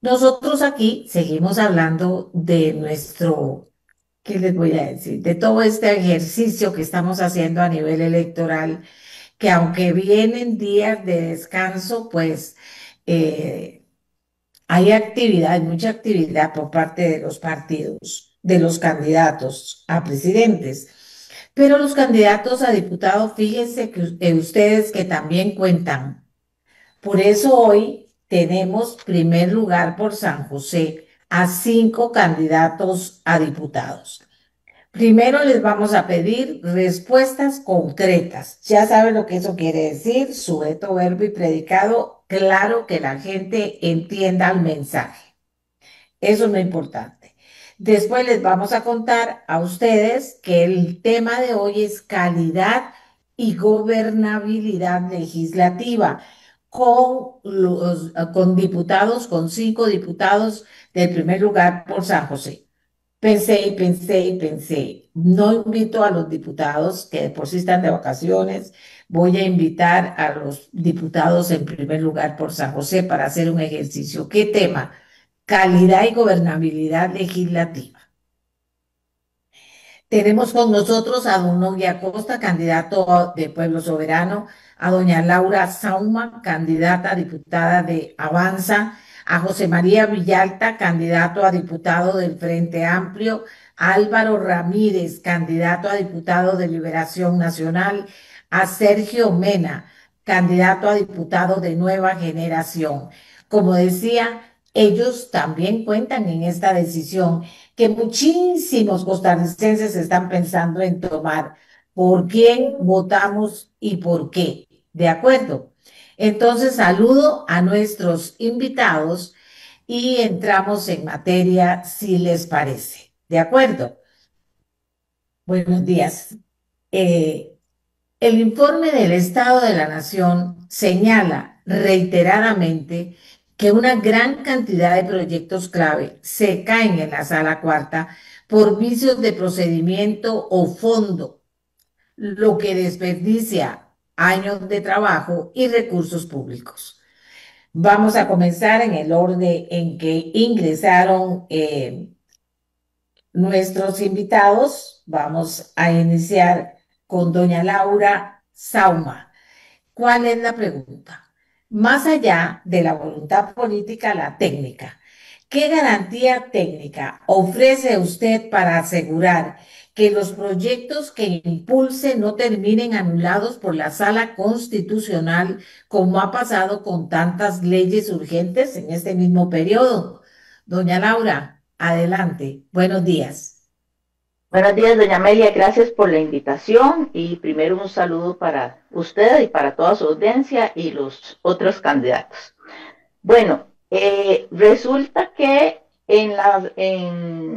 Nosotros aquí seguimos hablando de ¿qué les voy a decir? De todo este ejercicio que estamos haciendo a nivel electoral, que aunque vienen días de descanso, pues eh, hay actividad, mucha actividad por parte de los partidos, de los candidatos a presidentes. Pero los candidatos a diputados, fíjense que ustedes que también cuentan. Por eso hoy tenemos primer lugar por San José a 5 candidatos a diputados. Primero les vamos a pedir respuestas concretas. Ya saben lo que eso quiere decir, sujeto, verbo y predicado. Claro que la gente entienda el mensaje. Eso es lo importante. Después les vamos a contar a ustedes que el tema de hoy es calidad y gobernabilidad legislativa con diputados, con 5 diputados del primer lugar por San José. Pensé y pensé y pensé, no invito a los diputados que de por sí están de vacaciones, voy a invitar a los diputados en primer lugar por San José para hacer un ejercicio. ¿Qué tema? Calidad y gobernabilidad legislativa. Tenemos con nosotros a don Nogui Acosta, candidato de Pueblo Soberano, a doña Laura Sauma, candidata a diputada de Avanza, a José María Villalta, candidato a diputado del Frente Amplio, a Álvaro Ramírez, candidato a diputado de Liberación Nacional, a Sergio Mena, candidato a diputado de Nueva Generación. Como decía, ellos también cuentan en esta decisión que muchísimos costarricenses están pensando en tomar. ¿Por quién votamos y por qué? ¿De acuerdo? Entonces saludo a nuestros invitados y entramos en materia si les parece. ¿De acuerdo? Buenos días. Eh, el informe del Estado de la Nación señala reiteradamente que una gran cantidad de proyectos clave se caen en la sala cuarta por vicios de procedimiento o fondo, lo que desperdicia años de trabajo y recursos públicos. Vamos a comenzar en el orden en que ingresaron nuestros invitados. Vamos a iniciar con doña Laura Sauma. ¿Cuál es la pregunta? Más allá de la voluntad política, la técnica. ¿Qué garantía técnica ofrece usted para asegurar que los proyectos que impulse no terminen anulados por la Sala Constitucional, como ha pasado con tantas leyes urgentes en este mismo periodo? Doña Laura, adelante. Buenos días. Buenos días, doña Amelia. Gracias por la invitación y primero un saludo para usted y para toda su audiencia y los otros candidatos. Bueno, resulta que en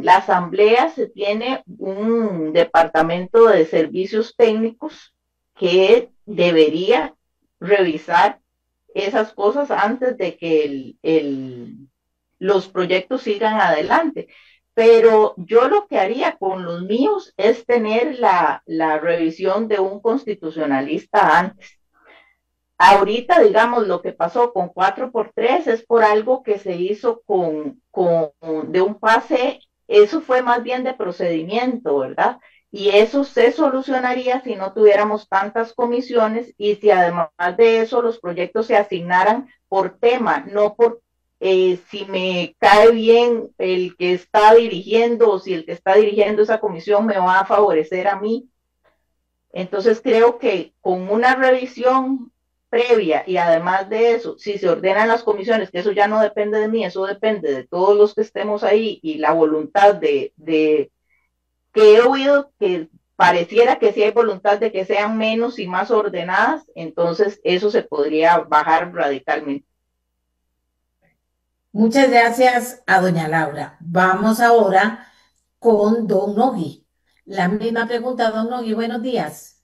la asamblea se tiene un departamento de servicios técnicos que debería revisar esas cosas antes de que los proyectos sigan adelante. Pero yo lo que haría con los míos es tener la revisión de un constitucionalista antes. Ahorita, digamos, lo que pasó con 4x3 es por algo que se hizo de un pase, eso fue más bien de procedimiento, ¿verdad? Y eso se solucionaría si no tuviéramos tantas comisiones y si además de eso los proyectos se asignaran por tema, no por si me cae bien el que está dirigiendo o si el que está dirigiendo esa comisión me va a favorecer a mí. Entonces creo que con una revisión previa y además de eso, si se ordenan las comisiones, que eso ya no depende de mí, eso depende de todos los que estemos ahí y la voluntad de que he oído que pareciera que sí hay voluntad de que sean menos y más ordenadas, entonces eso se podría bajar radicalmente. Muchas gracias a doña Laura. Vamos ahora con don Nogui. La misma pregunta, don Nogui. Buenos días.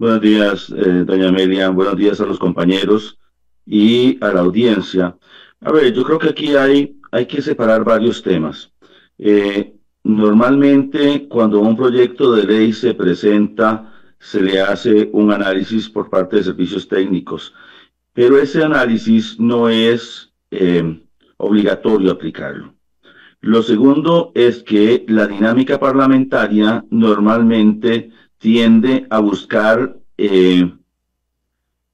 Buenos días, doña Amelia. Buenos días a los compañeros y a la audiencia. A ver, yo creo que aquí hay que separar varios temas. Normalmente, cuando un proyecto de ley se presenta, se le hace un análisis por parte de servicios técnicos, pero ese análisis no es obligatorio aplicarlo. Lo segundo es que la dinámica parlamentaria normalmente tiende a buscar,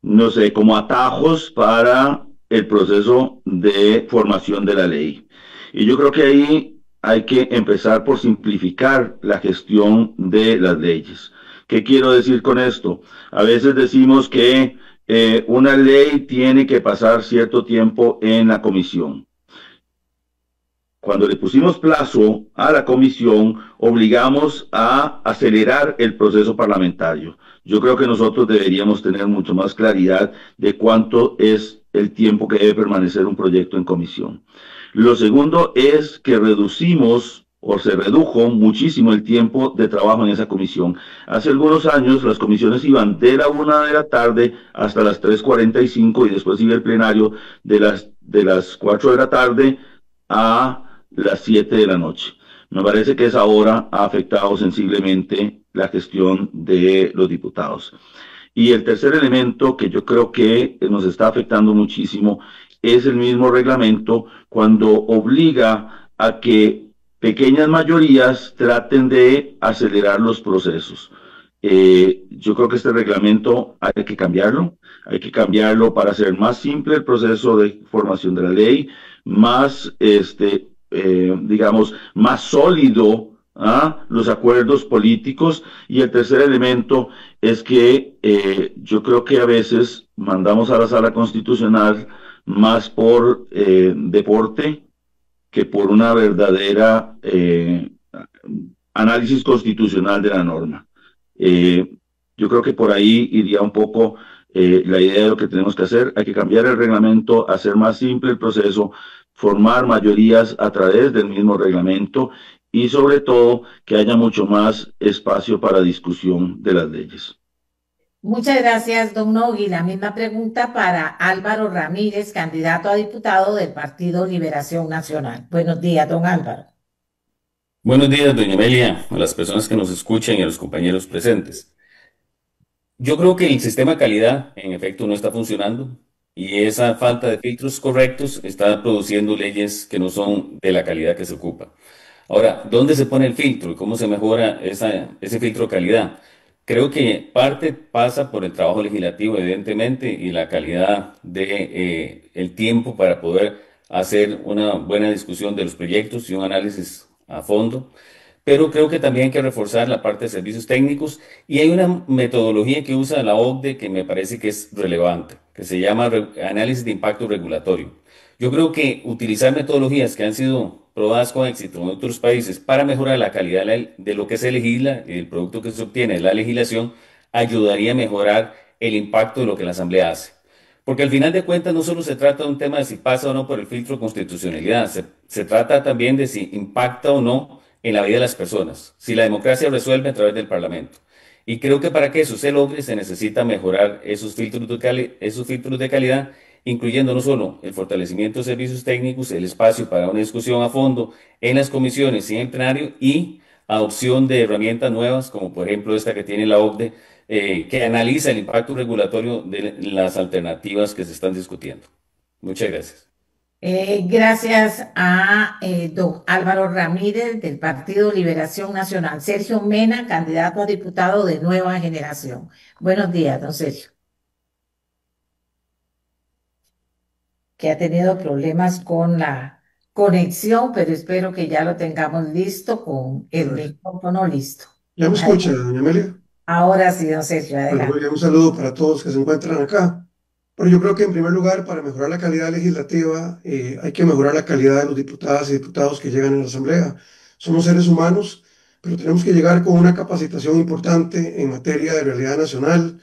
no sé, como atajos para el proceso de formación de la ley. Y yo creo que ahí hay que empezar por simplificar la gestión de las leyes. ¿Qué quiero decir con esto? A veces decimos que una ley tiene que pasar cierto tiempo en la comisión. Cuando le pusimos plazo a la comisión, obligamos a acelerar el proceso parlamentario. Yo creo que nosotros deberíamos tener mucho más claridad de cuánto es el tiempo que debe permanecer un proyecto en comisión. Lo segundo es que reducimos o se redujo muchísimo el tiempo de trabajo en esa comisión. Hace algunos años las comisiones iban de la 1 de la tarde hasta las 3:45 y después iba el plenario de las 4 de la tarde a las 7 de la noche. Me parece que esa hora ha afectado sensiblemente la gestión de los diputados. Y el tercer elemento que yo creo que nos está afectando muchísimo es el mismo reglamento cuando obliga a que pequeñas mayorías traten de acelerar los procesos. Yo creo que este reglamento hay que cambiarlo para hacer más simple el proceso de formación de la ley, más digamos, más sólido los acuerdos políticos. Y el tercer elemento es que yo creo que a veces mandamos a la sala constitucional más por deporte que por una verdadera análisis constitucional de la norma. Yo creo que por ahí iría un poco la idea de lo que tenemos que hacer. Hay que cambiar el reglamento, hacer más simple el proceso, formar mayorías a través del mismo reglamento y sobre todo que haya mucho más espacio para discusión de las leyes. Muchas gracias, don Nogui. La misma pregunta para Álvaro Ramírez, candidato a diputado del Partido Liberación Nacional. Buenos días, don Álvaro. Buenos días, doña Amelia, a las personas que nos escuchan y a los compañeros presentes. Yo creo que el sistema de calidad, en efecto, no está funcionando y esa falta de filtros correctos está produciendo leyes que no son de la calidad que se ocupa. Ahora, ¿dónde se pone el filtro y cómo se mejora ese filtro de calidad? Creo que parte pasa por el trabajo legislativo, evidentemente, y la calidad de el tiempo para poder hacer una buena discusión de los proyectos y un análisis a fondo. Pero creo que también hay que reforzar la parte de servicios técnicos y hay una metodología que usa la OCDE que me parece que es relevante, que se llama análisis de impacto regulatorio. Yo creo que utilizar metodologías que han sido probadas con éxito en otros países para mejorar la calidad de lo que se legisla y el producto que se obtiene de la legislación ayudaría a mejorar el impacto de lo que la Asamblea hace. Porque al final de cuentas no solo se trata de un tema de si pasa o no por el filtro de constitucionalidad, se trata también de si impacta o no en la vida de las personas, si la democracia resuelve a través del Parlamento. Y creo que para que eso se logre se necesita mejorar esos filtros de calidad, incluyendo no solo el fortalecimiento de servicios técnicos, el espacio para una discusión a fondo en las comisiones y en el plenario y adopción de herramientas nuevas, como por ejemplo esta que tiene la OCDE, que analiza el impacto regulatorio de las alternativas que se están discutiendo. Muchas gracias. Gracias a don Álvaro Ramírez del Partido Liberación Nacional. Sergio Mena, candidato a diputado de Nueva Generación. Buenos días, don Sergio. Que ha tenido problemas con la conexión, pero espero que ya lo tengamos listo con el micrófono listo. ¿Ya me escucha, doña Amelia? Ahora sí, don Sergio, adelante. Bueno, un saludo para todos que se encuentran acá. Bueno, yo creo que en primer lugar, para mejorar la calidad legislativa, hay que mejorar la calidad de los diputadas y diputados que llegan a la Asamblea. Somos seres humanos, pero tenemos que llegar con una capacitación importante en materia de realidad nacional,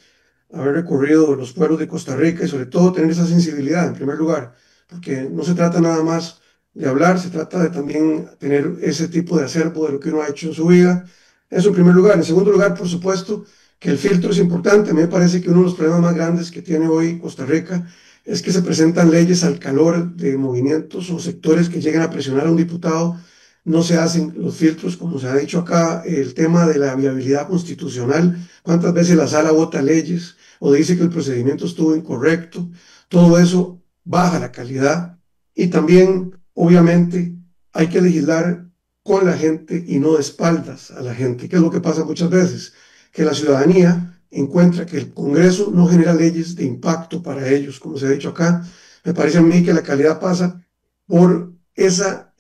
haber recorrido los pueblos de Costa Rica y sobre todo tener esa sensibilidad en primer lugar, porque no se trata nada más de hablar, se trata de también tener ese tipo de acervo de lo que uno ha hecho en su vida. Eso en primer lugar. En segundo lugar, por supuesto, que el filtro es importante. A mí me parece que uno de los problemas más grandes que tiene hoy Costa Rica es que se presentan leyes al calor de movimientos o sectores que llegan a presionar a un diputado. No se hacen los filtros, como se ha dicho acá, el tema de la viabilidad constitucional. ¿Cuántas veces la sala vota leyes o dice que el procedimiento estuvo incorrecto? Todo eso baja la calidad Y también, obviamente, hay que legislar con la gente y no de espaldas a la gente, que es lo que pasa muchas veces, que la ciudadanía encuentra que el Congreso no genera leyes de impacto para ellos, como se ha dicho acá. Me parece a mí que la calidad pasa por esa,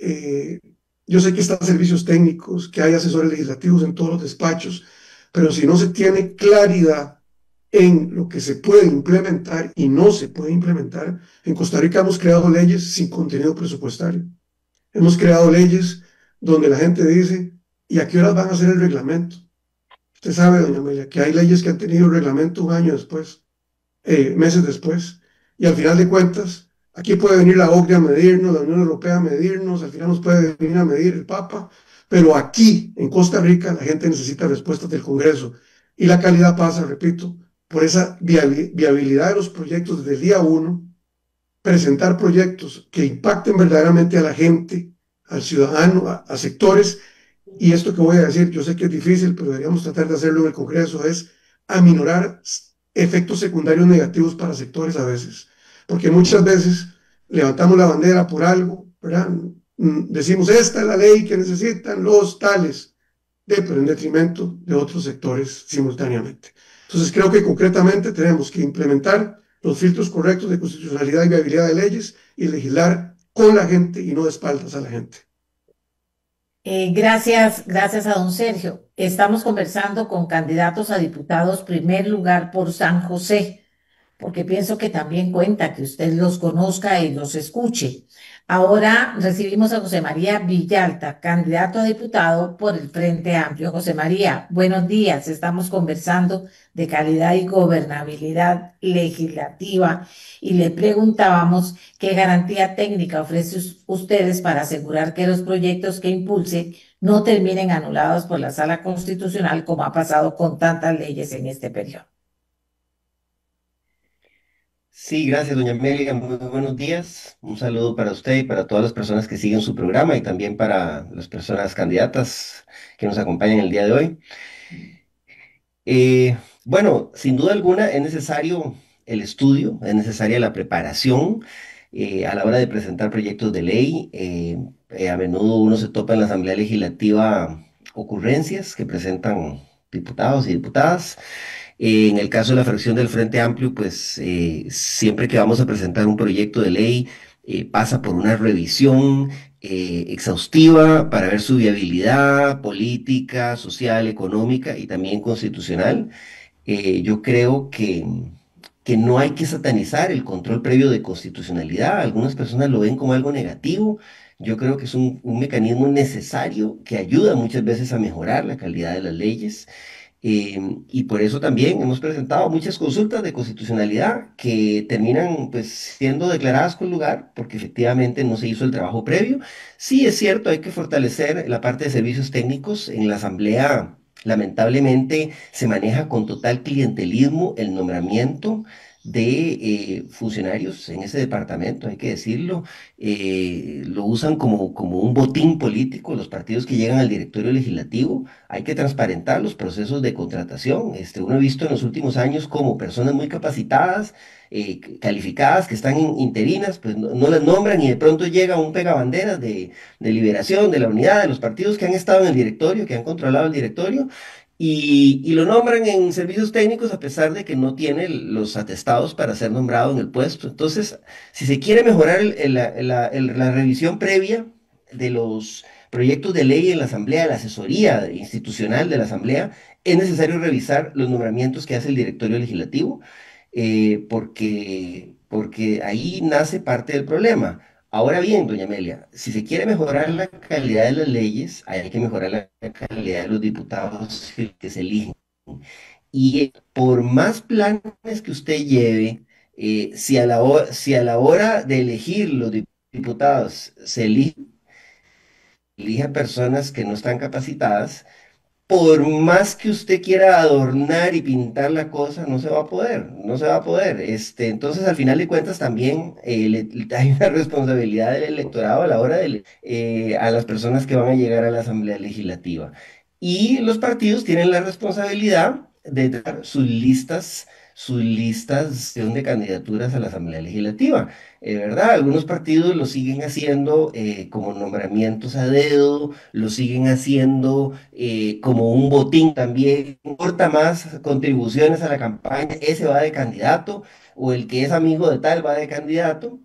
yo sé que están servicios técnicos, que hay asesores legislativos en todos los despachos, pero si no se tiene claridad en lo que se puede implementar y no se puede implementar, en Costa Rica hemos creado leyes sin contenido presupuestario. Hemos creado leyes donde la gente dice, ¿y a qué horas van a hacer el reglamento? Usted sabe, doña Amelia, que hay leyes que han tenido reglamento un año después, meses después, y al final de cuentas, aquí puede venir la OCDE a medirnos, la Unión Europea a medirnos, al final nos puede venir a medir el Papa, pero aquí, en Costa Rica, la gente necesita respuestas del Congreso, y la calidad pasa, repito, por esa viabilidad de los proyectos desde el día uno, presentar proyectos que impacten verdaderamente a la gente, al ciudadano, a sectores. Y esto que voy a decir, yo sé que es difícil, pero deberíamos tratar de hacerlo en el Congreso, es aminorar efectos secundarios negativos para sectores a veces. Porque muchas veces levantamos la bandera por algo, ¿verdad? Decimos, esta es la ley que necesitan los tales, pero en detrimento de otros sectores simultáneamente. Entonces creo que concretamente tenemos que implementar los filtros correctos de constitucionalidad y viabilidad de leyes y legislar con la gente y no de espaldas a la gente. Gracias a don Sergio. Estamos conversando con candidatos a diputados, primer lugar por San José, porque pienso que también cuenta que usted los conozca y los escuche. Ahora recibimos a José María Villalta, candidato a diputado por el Frente Amplio. José María, buenos días. Estamos conversando de calidad y gobernabilidad legislativa y le preguntábamos qué garantía técnica ofrece ustedes para asegurar que los proyectos que impulse no terminen anulados por la Sala Constitucional, como ha pasado con tantas leyes en este periodo. Sí, gracias, doña Amelia. Muy buenos días. Un saludo para usted y para todas las personas que siguen su programa y también para las personas candidatas que nos acompañan el día de hoy. Bueno, sin duda alguna es necesario el estudio, es necesaria la preparación a la hora de presentar proyectos de ley. A menudo uno se topa en la Asamblea Legislativa ocurrencias que presentan diputados y diputadas. En el caso de la fracción del Frente Amplio, pues siempre que vamos a presentar un proyecto de ley, pasa por una revisión exhaustiva para ver su viabilidad política, social, económica y también constitucional. Yo creo que no hay que satanizar el control previo de constitucionalidad. Algunas personas lo ven como algo negativo. Yo creo que es un mecanismo necesario que ayuda muchas veces a mejorar la calidad de las leyes. Y por eso también hemos presentado muchas consultas de constitucionalidad que terminan pues siendo declaradas con lugar porque efectivamente no se hizo el trabajo previo. Sí, es cierto, hay que fortalecer la parte de servicios técnicos. En la Asamblea, lamentablemente, se maneja con total clientelismo el nombramiento de funcionarios en ese departamento, hay que decirlo. Lo usan como un botín político los partidos que llegan al directorio legislativo. Hay que transparentar los procesos de contratación. Uno ha visto en los últimos años como personas muy capacitadas, calificadas, que están interinas, pues no las nombran y de pronto llega un pegabanderas de liberación, de la unidad, de los partidos que han estado en el directorio, que han controlado el directorio. Y lo nombran en servicios técnicos a pesar de que no tiene los atestados para ser nombrado en el puesto. Entonces, si se quiere mejorar la revisión previa de los proyectos de ley en la Asamblea, la asesoría institucional de la Asamblea, es necesario revisar los nombramientos que hace el directorio legislativo, porque ahí nace parte del problema. Ahora bien, doña Amelia, si se quiere mejorar la calidad de las leyes, hay que mejorar la calidad de los diputados que se eligen. Y por más planes que usted lleve, si a la hora de elegir los diputados se elige a personas que no están capacitadas, por más que usted quiera adornar y pintar la cosa, no se va a poder, no se va a poder. Entonces, al final de cuentas, también hay una responsabilidad del electorado a la hora de a las personas que van a llegar a la Asamblea Legislativa. Y los partidos tienen la responsabilidad de dar sus listas sus listas de candidaturas a la Asamblea Legislativa. ¿Verdad? Algunos partidos lo siguen haciendo como nombramientos a dedo, lo siguen haciendo como un botín también, importa más contribuciones a la campaña, ese va de candidato, o el que es amigo de tal va de candidato.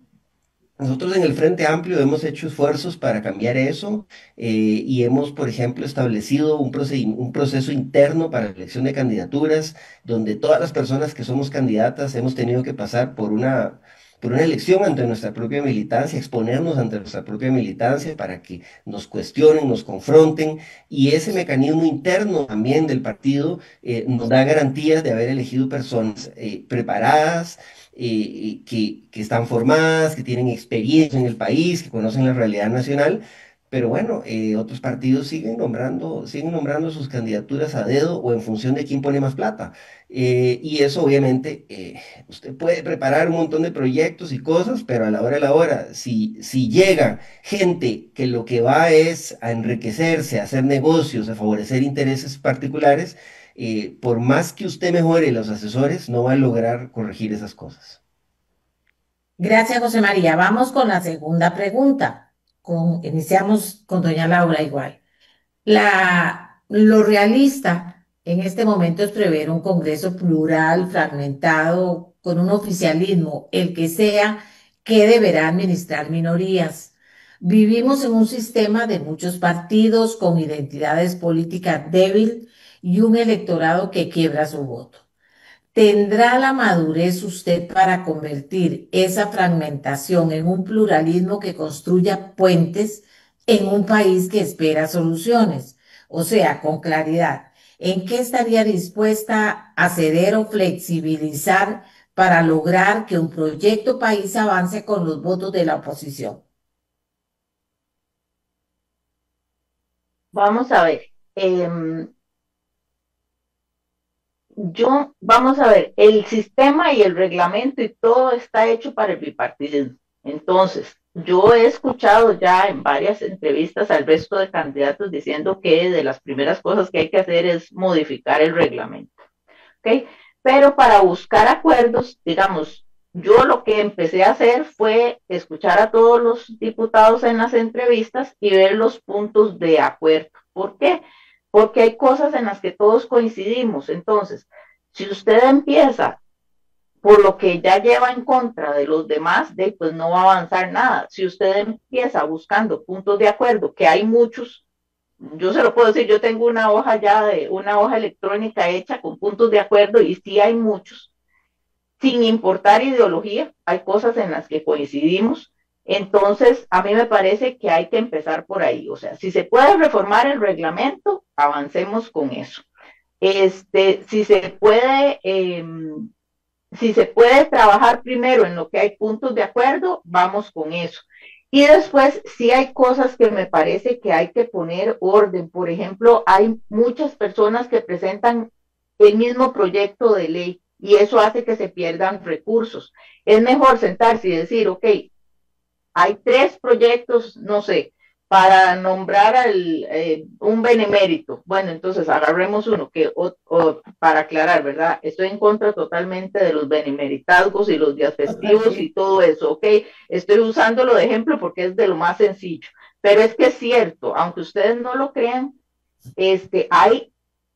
Nosotros en el Frente Amplio hemos hecho esfuerzos para cambiar eso y hemos, por ejemplo, establecido un proceso interno para la elección de candidaturas, donde todas las personas que somos candidatas hemos tenido que pasar por una elección ante nuestra propia militancia, exponernos ante nuestra propia militancia para que nos cuestionen, nos confronten, y ese mecanismo interno también del partido nos da garantías de haber elegido personas preparadas, que están formadas, que tienen experiencia en el país, que conocen la realidad nacional, pero bueno, otros partidos siguen nombrando sus candidaturas a dedo o en función de quién pone más plata. Y eso obviamente, usted puede preparar un montón de proyectos y cosas, pero a la hora de la hora, si llega gente que lo que va es a enriquecerse, a hacer negocios, a favorecer intereses particulares, por más que usted mejore los asesores, no va a lograr corregir esas cosas. Gracias, José María. Vamos con la segunda pregunta. Iniciamos con doña Laura igual. Lo realista en este momento es prever un Congreso plural, fragmentado, con un oficialismo, el que sea, que deberá administrar minorías. Vivimos en un sistema de muchos partidos con identidades políticas débiles y un electorado que quiebra su voto. ¿Tendrá la madurez usted para convertir esa fragmentación en un pluralismo que construya puentes en un país que espera soluciones? O sea, con claridad, ¿en qué estaría dispuesta a ceder o flexibilizar para lograr que un proyecto país avance con los votos de la oposición? Vamos a ver. Vamos a ver, el sistema y el reglamento y todo está hecho para el bipartidismo. Entonces, yo he escuchado ya en varias entrevistas al resto de candidatos diciendo que de las primeras cosas que hay que hacer es modificar el reglamento. ¿Ok? Pero para buscar acuerdos, digamos, yo lo que empecé a hacer fue escuchar a todos los diputados en las entrevistas y ver los puntos de acuerdo. ¿Por qué? Porque hay cosas en las que todos coincidimos. Entonces, si usted empieza por lo que ya lleva en contra de los demás, pues no va a avanzar nada. Si usted empieza buscando puntos de acuerdo, que hay muchos, yo se lo puedo decir, yo tengo una hoja una hoja electrónica hecha con puntos de acuerdo y sí hay muchos, sin importar ideología, hay cosas en las que coincidimos. Entonces, a mí me parece que hay que empezar por ahí. O sea, si se puede reformar el reglamento, avancemos con eso. Si se puede, si se puede trabajar primero en lo que hay puntos de acuerdo, vamos con eso. Y después, sí hay cosas que me parece que hay que poner orden. Por ejemplo, hay muchas personas que presentan el mismo proyecto de ley y eso hace que se pierdan recursos. Es mejor sentarse y decir, ok, hay 3 proyectos, no sé, para nombrar un benemérito. Bueno, entonces agarremos uno para aclarar, ¿verdad? Estoy en contra totalmente de los benemeritazgos y los días festivos y todo eso, ¿ok? Estoy usándolo de ejemplo porque es de lo más sencillo. Pero es que es cierto, aunque ustedes no lo crean, hay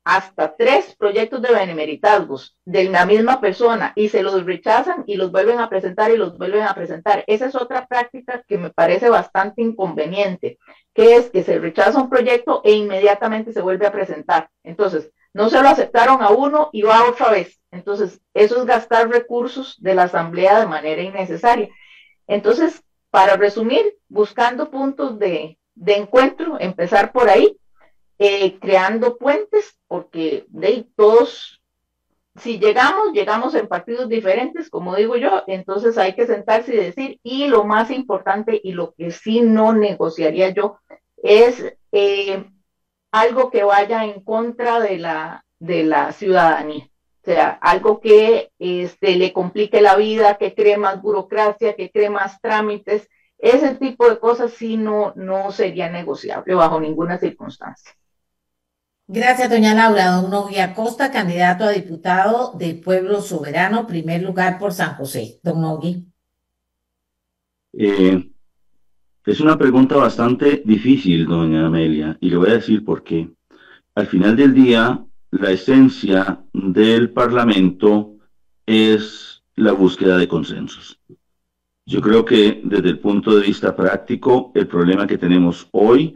hasta 3 proyectos de benemeritazgos de la misma persona y se los rechazan y los vuelven a presentar y los vuelven a presentar. Esa es otra práctica que me parece bastante inconveniente, que es que se rechaza un proyecto e inmediatamente se vuelve a presentar. Entonces, no se lo aceptaron a uno y va otra vez. Entonces, eso es gastar recursos de la asamblea de manera innecesaria. Entonces, para resumir, buscando puntos de encuentro, empezar por ahí, creando puentes, porque todos, si llegamos en partidos diferentes, como digo yo, entonces hay que sentarse y decir, y lo más importante y lo que sí no negociaría yo es algo que vaya en contra de la ciudadanía. O sea, algo que le complique la vida, que cree más burocracia, que cree más trámites. Ese tipo de cosas sí no sería negociable bajo ninguna circunstancia. Gracias, doña Laura. Don Nogui Acosta, candidato a diputado de Pueblo Soberano, primer lugar por San José. Don Nogui. Eh, es una pregunta bastante difícil, doña Amelia, y le voy a decir por qué. Al final del día, la esencia del Parlamento es la búsqueda de consensos. Yo creo que desde el punto de vista práctico, el problema que tenemos hoy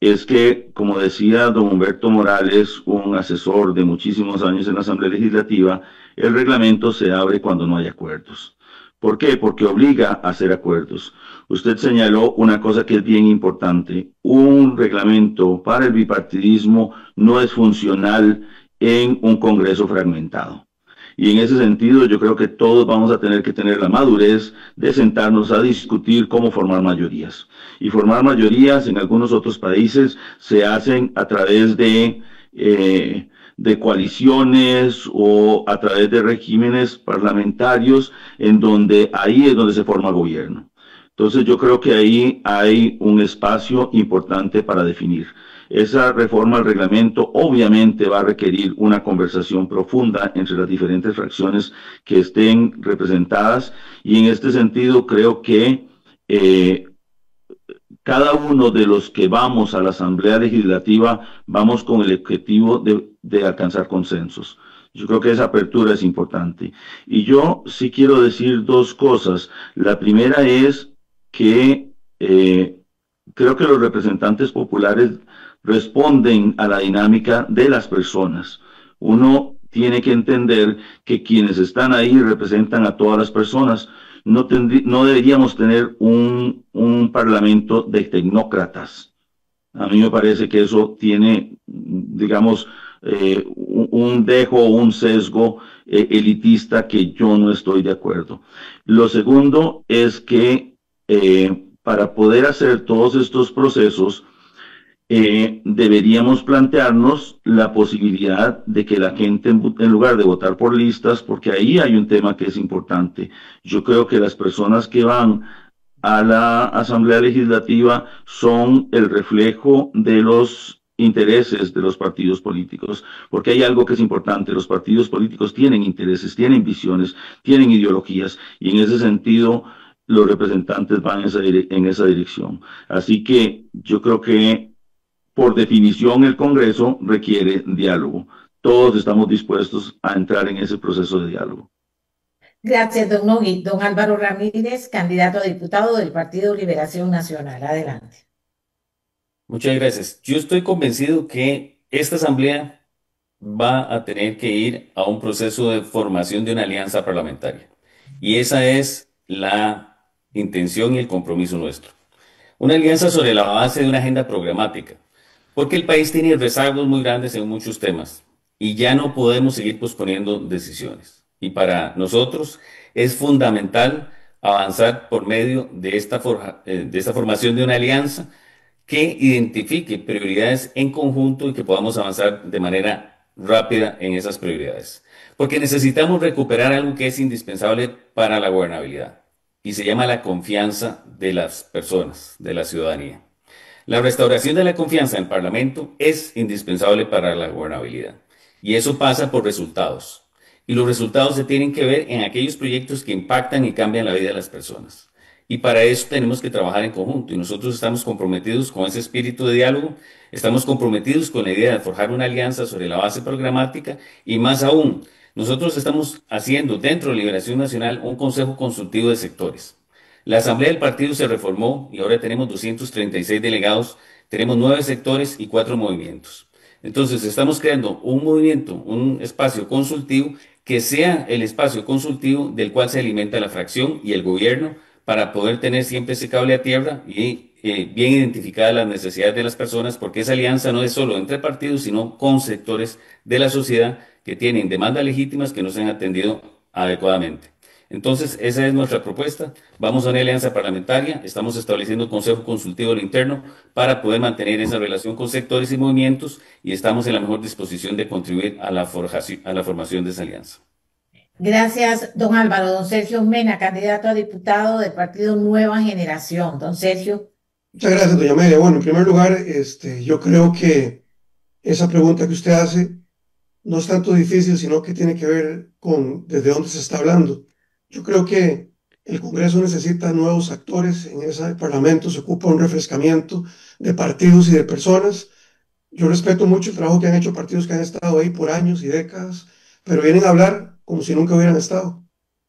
es que, como decía don Humberto Morales, un asesor de muchísimos años en la Asamblea Legislativa, el reglamento se abre cuando no hay acuerdos. ¿Por qué? Porque obliga a hacer acuerdos. Usted señaló una cosa que es bien importante. Un reglamento para el bipartidismo no es funcional en un Congreso fragmentado. Y en ese sentido, yo creo que todos vamos a tener que tener la madurez de sentarnos a discutir cómo formar mayorías. Y formar mayorías en algunos otros países se hacen a través de coaliciones o a través de regímenes parlamentarios en donde ahí es donde se forma gobierno. Entonces yo creo que ahí hay un espacio importante para definir. Esa reforma al reglamento obviamente va a requerir una conversación profunda entre las diferentes fracciones que estén representadas y en este sentido creo que cada uno de los que vamos a la Asamblea Legislativa vamos con el objetivo de alcanzar consensos. Yo creo que esa apertura es importante. Y yo sí quiero decir dos cosas. La primera es que creo que los representantes populares responden a la dinámica de las personas. Uno tiene que entender que quienes están ahí representan a todas las personas. No deberíamos tener un parlamento de tecnócratas. A mí me parece que eso tiene, digamos, un dejo o un sesgo elitista que yo no estoy de acuerdo. Lo segundo es que para poder hacer todos estos procesos, deberíamos plantearnos la posibilidad de que la gente, en lugar de votar por listas, porque ahí hay un tema que es importante, yo creo que las personas que van a la Asamblea Legislativa son el reflejo de los intereses de los partidos políticos, porque hay algo que es importante, los partidos políticos tienen intereses, tienen visiones, tienen ideologías, y en ese sentido los representantes van en esa dirección. Así que yo creo que por definición, el Congreso requiere diálogo. Todos estamos dispuestos a entrar en ese proceso de diálogo. Gracias, don Nogui. Don Álvaro Ramírez, candidato a diputado del Partido Liberación Nacional. Adelante. Muchas gracias. Yo estoy convencido que esta asamblea va a tener que ir a un proceso de formación de una alianza parlamentaria. Y esa es la intención y el compromiso nuestro. Una alianza sobre la base de una agenda programática, porque el país tiene rezagos muy grandes en muchos temas y ya no podemos seguir posponiendo decisiones. Y para nosotros es fundamental avanzar por medio de esta formación de una alianza que identifique prioridades en conjunto y que podamos avanzar de manera rápida en esas prioridades. Porque necesitamos recuperar algo que es indispensable para la gobernabilidad y se llama la confianza de las personas, de la ciudadanía. La restauración de la confianza en el Parlamento es indispensable para la gobernabilidad y eso pasa por resultados. Y los resultados se tienen que ver en aquellos proyectos que impactan y cambian la vida de las personas. Y para eso tenemos que trabajar en conjunto y nosotros estamos comprometidos con ese espíritu de diálogo, estamos comprometidos con la idea de forjar una alianza sobre la base programática y más aún, nosotros estamos haciendo dentro de Liberación Nacional un consejo consultivo de sectores. La asamblea del partido se reformó y ahora tenemos 236 delegados, tenemos 9 sectores y 4 movimientos. Entonces estamos creando un movimiento, un espacio consultivo que sea el espacio consultivo del cual se alimenta la fracción y el gobierno para poder tener siempre ese cable a tierra y bien identificadas las necesidades de las personas, porque esa alianza no es solo entre partidos, sino con sectores de la sociedad que tienen demandas legítimas que no se han atendido adecuadamente. Entonces, esa es nuestra propuesta. Vamos a una alianza parlamentaria, estamos estableciendo un consejo consultivo al interno para poder mantener esa relación con sectores y movimientos y estamos en la mejor disposición de contribuir a la formación de esa alianza. Gracias, don Álvaro. Don Sergio Mena, candidato a diputado del Partido Nueva Generación. Don Sergio. Muchas gracias, doña Amelia. Bueno, en primer lugar, yo creo que esa pregunta que usted hace no es tanto difícil, sino que tiene que ver con desde dónde se está hablando. Yo creo que el Congreso necesita nuevos actores en ese Parlamento, se ocupa un refrescamiento de partidos y de personas. Yo respeto mucho el trabajo que han hecho partidos que han estado ahí por años y décadas, pero vienen a hablar como si nunca hubieran estado.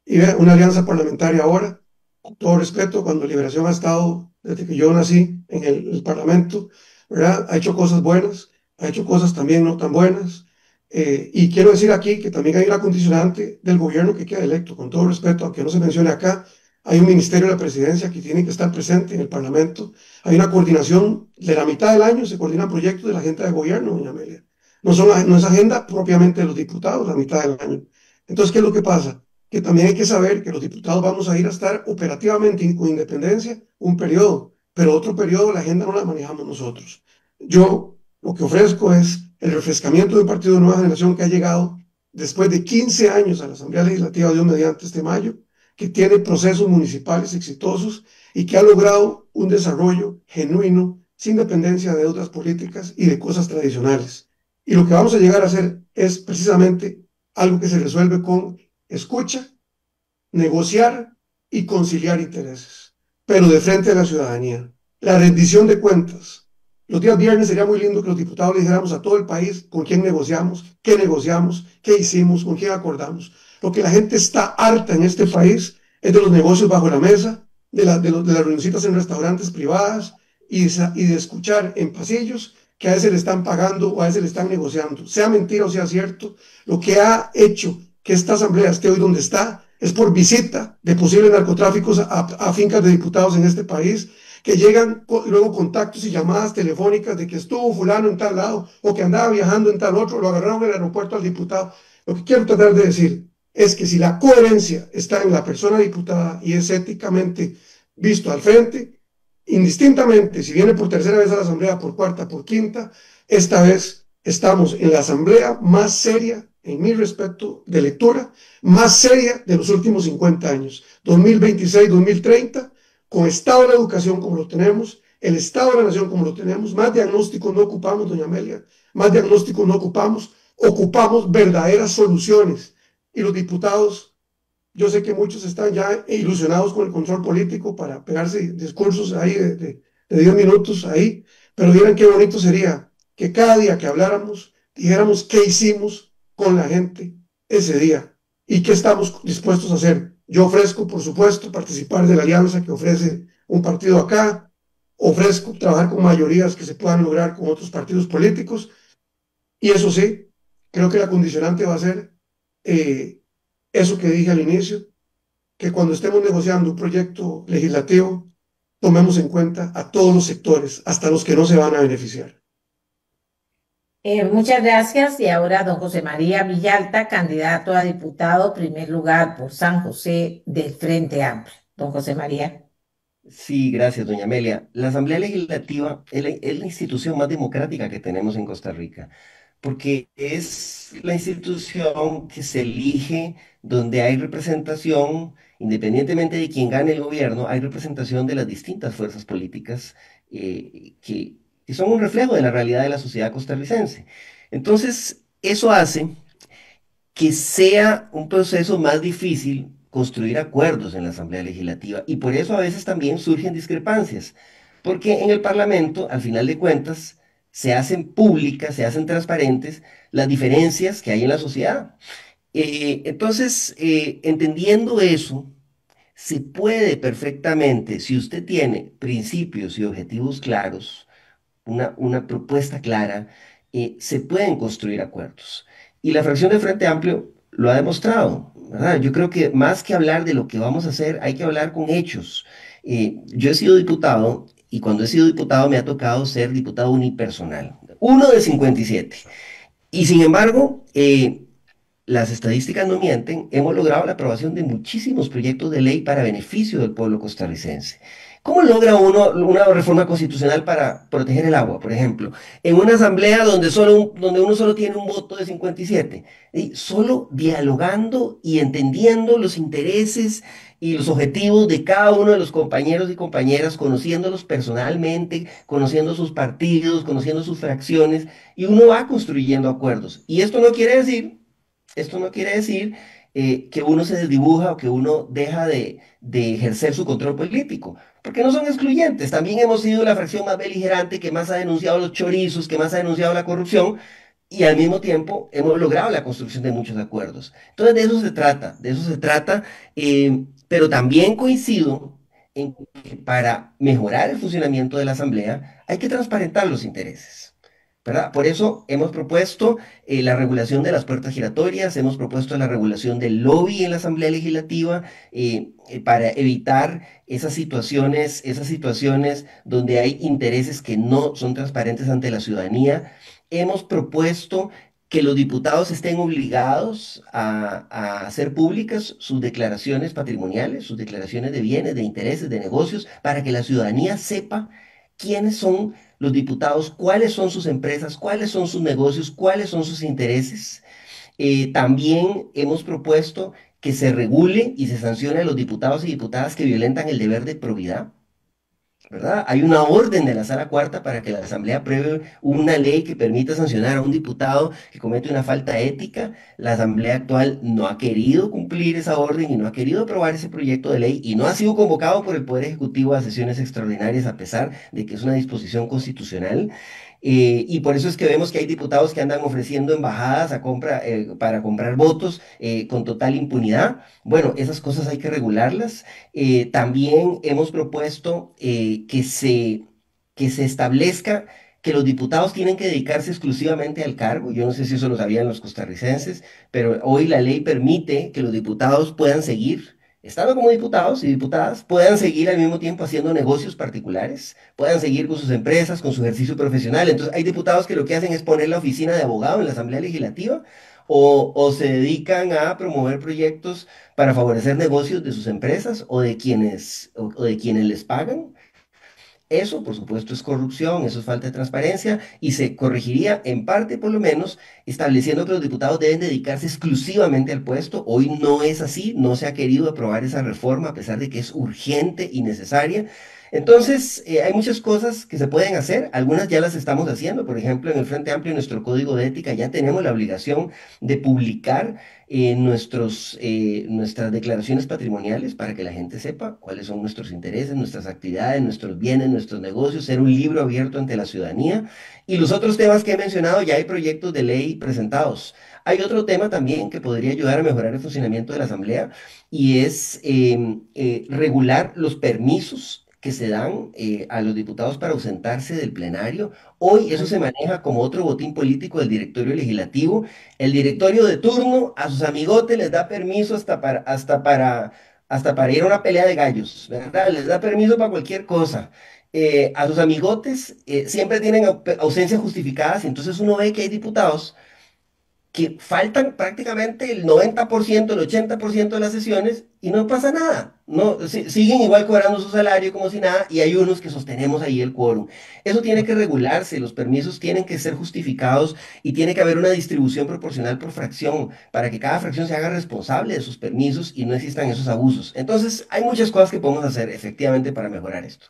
Y vea, una alianza parlamentaria ahora, con todo respeto, cuando Liberación ha estado, desde que yo nací en el Parlamento, ¿verdad? Ha hecho cosas buenas, ha hecho cosas también no tan buenas. Y quiero decir aquí que también hay una condicionante del gobierno que queda electo, con todo respeto, aunque no se mencione acá, hay un ministerio de la presidencia que tiene que estar presente en el Parlamento, hay una coordinación de la mitad del año, se coordinan proyectos de la agenda de gobierno, doña Amelia. No es agenda propiamente de los diputados la mitad del año. Entonces, ¿qué es lo que pasa? Que también hay que saber que los diputados vamos a ir a estar operativamente con independencia un periodo, pero otro periodo la agenda no la manejamos nosotros. Yo lo que ofrezco es el refrescamiento de un partido de nueva generación que ha llegado después de 15 años a la Asamblea Legislativa, Dios mediante este mayo, que tiene procesos municipales exitosos y que ha logrado un desarrollo genuino, sin dependencia de deudas políticas y de cosas tradicionales. Y lo que vamos a llegar a hacer es precisamente algo que se resuelve con escucha, negociar y conciliar intereses, pero de frente a la ciudadanía. La rendición de cuentas. Los días viernes sería muy lindo que los diputados le dijéramos a todo el país con quién negociamos, qué hicimos, con quién acordamos. Lo que la gente está harta en este país es de los negocios bajo la mesa, de las reunioncitas en restaurantes privadas y de escuchar en pasillos que a veces le están pagando o a veces le están negociando. Sea mentira o sea cierto, lo que ha hecho que esta asamblea esté hoy donde está es por visita de posibles narcotráficos a fincas de diputados en este país, que llegan luego contactos y llamadas telefónicas de que estuvo fulano en tal lado o que andaba viajando en tal otro, lo agarraron en el aeropuerto al diputado. Lo que quiero tratar de decir es que si la coherencia está en la persona diputada y es éticamente visto al frente, indistintamente si viene por tercera vez a la asamblea, por cuarta, por quinta, esta vez estamos en la asamblea más seria, en mi respeto de lectura, más seria de los últimos 50 años, 2026-2030, con estado de la educación como lo tenemos, el estado de la nación como lo tenemos, más diagnósticos no ocupamos, doña Amelia, más diagnósticos no ocupamos verdaderas soluciones. Y los diputados, yo sé que muchos están ya ilusionados con el control político para pegarse discursos ahí de 10 minutos ahí, pero vieran qué bonito sería que cada día que habláramos, dijéramos qué hicimos con la gente ese día y qué estamos dispuestos a hacer. Yo ofrezco, por supuesto, participar de la alianza que ofrece un partido acá, ofrezco trabajar con mayorías que se puedan lograr con otros partidos políticos, y eso sí, creo que la condicionante va a ser eso que dije al inicio, que cuando estemos negociando un proyecto legislativo, tomemos en cuenta a todos los sectores, hasta los que no se van a beneficiar. Muchas gracias. Y ahora don José María Villalta, candidato a diputado, primer lugar por San José del Frente Amplio. Don José María. Sí, gracias, doña Amelia. La Asamblea Legislativa es la institución más democrática que tenemos en Costa Rica, porque es la institución que se elige donde hay representación, independientemente de quién gane el gobierno, hay representación de las distintas fuerzas políticas que son un reflejo de la realidad de la sociedad costarricense. Entonces, eso hace que sea un proceso más difícil construir acuerdos en la Asamblea Legislativa y por eso a veces también surgen discrepancias, porque en el Parlamento, al final de cuentas, se hacen públicas, se hacen transparentes las diferencias que hay en la sociedad. Entonces, entendiendo eso, se puede perfectamente, si usted tiene principios y objetivos claros, una propuesta clara, se pueden construir acuerdos. Y la fracción de Frente Amplio lo ha demostrado, ¿verdad? Yo creo que más que hablar de lo que vamos a hacer, hay que hablar con hechos. Yo he sido diputado y cuando he sido diputado me ha tocado ser diputado unipersonal, uno de 57. Y sin embargo, las estadísticas no mienten, hemos logrado la aprobación de muchísimos proyectos de ley para beneficio del pueblo costarricense, ¿Cómo logra uno una reforma constitucional para proteger el agua, por ejemplo? En una asamblea donde uno solo tiene un voto de 57, y solo dialogando y entendiendo los intereses y los objetivos de cada uno de los compañeros y compañeras, conociéndolos personalmente, conociendo sus partidos, conociendo sus fracciones, y uno va construyendo acuerdos. Y esto no quiere decir que uno se desdibuja o que uno deja de ejercer su control político, porque no son excluyentes. También hemos sido la fracción más beligerante que más ha denunciado los chorizos, que más ha denunciado la corrupción, y al mismo tiempo hemos logrado la construcción de muchos acuerdos. Entonces de eso se trata, pero también coincido en que para mejorar el funcionamiento de la Asamblea hay que transparentar los intereses. ¿Verdad? Por eso hemos propuesto la regulación de las puertas giratorias, hemos propuesto la regulación del lobby en la Asamblea Legislativa para evitar esas situaciones donde hay intereses que no son transparentes ante la ciudadanía. Hemos propuesto que los diputados estén obligados a hacer públicas sus declaraciones patrimoniales, sus declaraciones de bienes, de intereses, de negocios, para que la ciudadanía sepa quiénes son los diputados, cuáles son sus empresas, cuáles son sus negocios, cuáles son sus intereses. También hemos propuesto que se regule y se sancione a los diputados y diputadas que violentan el deber de probidad. ¿Verdad? Hay una orden de la Sala Cuarta para que la Asamblea apruebe una ley que permita sancionar a un diputado que comete una falta ética. La Asamblea actual no ha querido cumplir esa orden y no ha querido aprobar ese proyecto de ley y no ha sido convocado por el Poder Ejecutivo a sesiones extraordinarias a pesar de que es una disposición constitucional. Y por eso es que vemos que hay diputados que andan ofreciendo embajadas para comprar votos con total impunidad. Bueno, esas cosas hay que regularlas. También hemos propuesto que se establezca que los diputados tienen que dedicarse exclusivamente al cargo. Yo no sé si eso lo sabían los costarricenses, pero hoy la ley permite que los diputados puedan seguir, estando como diputados y diputadas, puedan seguir al mismo tiempo haciendo negocios particulares, puedan seguir con sus empresas, con su ejercicio profesional. Entonces, hay diputados que lo que hacen es poner la oficina de abogado en la Asamblea Legislativa o se dedican a promover proyectos para favorecer negocios de sus empresas o de quienes les pagan. Eso, por supuesto, es corrupción, eso es falta de transparencia y se corregiría en parte, por lo menos, estableciendo que los diputados deben dedicarse exclusivamente al puesto. Hoy no es así, no se ha querido aprobar esa reforma a pesar de que es urgente y necesaria. Entonces, hay muchas cosas que se pueden hacer, algunas ya las estamos haciendo. Por ejemplo, en el Frente Amplio, en nuestro código de ética, ya tenemos la obligación de publicar nuestras declaraciones patrimoniales para que la gente sepa cuáles son nuestros intereses, nuestras actividades, nuestros bienes, nuestros negocios, ser un libro abierto ante la ciudadanía. Y los otros temas que he mencionado, ya hay proyectos de ley presentados. Hay otro tema también que podría ayudar a mejorar el funcionamiento de la Asamblea y es regular los permisos que se dan a los diputados para ausentarse del plenario. Hoy eso se maneja como otro botín político del directorio legislativo. El directorio de turno a sus amigotes les da permiso hasta para ir a una pelea de gallos, ¿verdad? Les da permiso para cualquier cosa. A sus amigotes siempre tienen ausencias justificadas, y entonces uno ve que hay diputados que faltan prácticamente el 90%, el 80% de las sesiones y no pasa nada. No, siguen igual cobrando su salario como si nada y hay unos que sostenemos ahí el quórum. Eso tiene que regularse, los permisos tienen que ser justificados y tiene que haber una distribución proporcional por fracción para que cada fracción se haga responsable de sus permisos y no existan esos abusos. Entonces, hay muchas cosas que podemos hacer efectivamente para mejorar esto.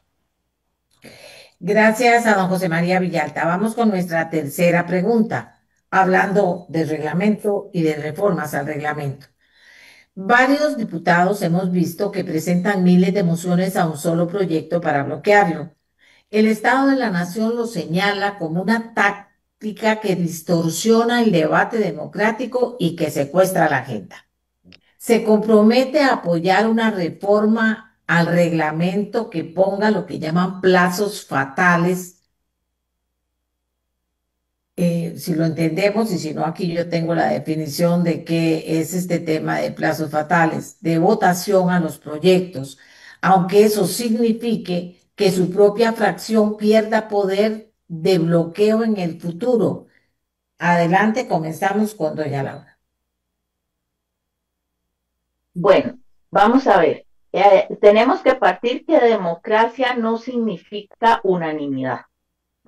Gracias a don José María Villalta. Vamos con nuestra tercera pregunta, hablando del reglamento y de reformas al reglamento. Varios diputados hemos visto que presentan miles de mociones a un solo proyecto para bloquearlo. El Estado de la Nación lo señala como una táctica que distorsiona el debate democrático y que secuestra la agenda. Se compromete a apoyar una reforma al reglamento que ponga lo que llaman plazos fatales. Si lo entendemos y si no, aquí yo tengo la definición de qué es este tema de plazos fatales, de votación a los proyectos, aunque eso signifique que su propia fracción pierda poder de bloqueo en el futuro. Adelante, comenzamos con doña Laura. Bueno, vamos a ver. tenemos que partir que democracia no significa unanimidad.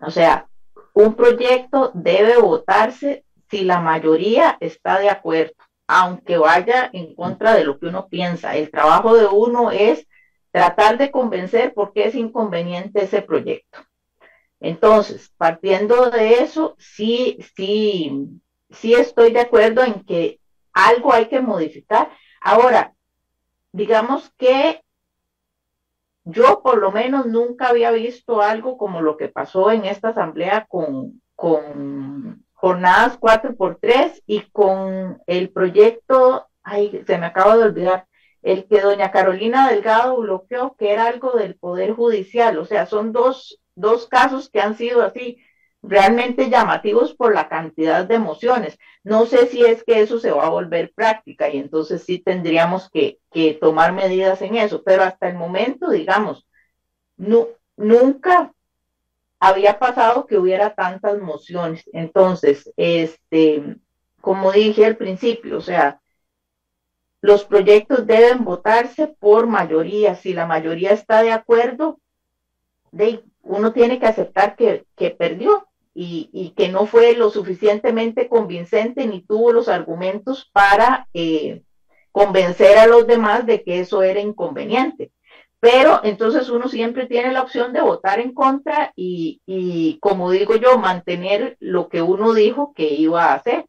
O sea, un proyecto debe votarse si la mayoría está de acuerdo, aunque vaya en contra de lo que uno piensa. El trabajo de uno es tratar de convencer por qué es inconveniente ese proyecto. Entonces, partiendo de eso, sí estoy de acuerdo en que algo hay que modificar. Ahora, digamos que yo por lo menos nunca había visto algo como lo que pasó en esta asamblea con jornadas 4x3 y con el proyecto, ay, se me acaba de olvidar, el que doña Carolina Delgado bloqueó, que era algo del Poder Judicial. O sea, son dos casos que han sido así realmente llamativos por la cantidad de emociones. No sé si es que eso se va a volver práctica y entonces sí tendríamos que tomar medidas en eso, pero hasta el momento, digamos, no, nunca había pasado que hubiera tantas mociones. Entonces, como dije al principio, o sea, los proyectos deben votarse por mayoría. Si la mayoría está de acuerdo, uno tiene que aceptar que perdió y que no fue lo suficientemente convincente ni tuvo los argumentos para convencer a los demás de que eso era inconveniente. Pero entonces uno siempre tiene la opción de votar en contra y como digo yo, mantener lo que uno dijo que iba a hacer.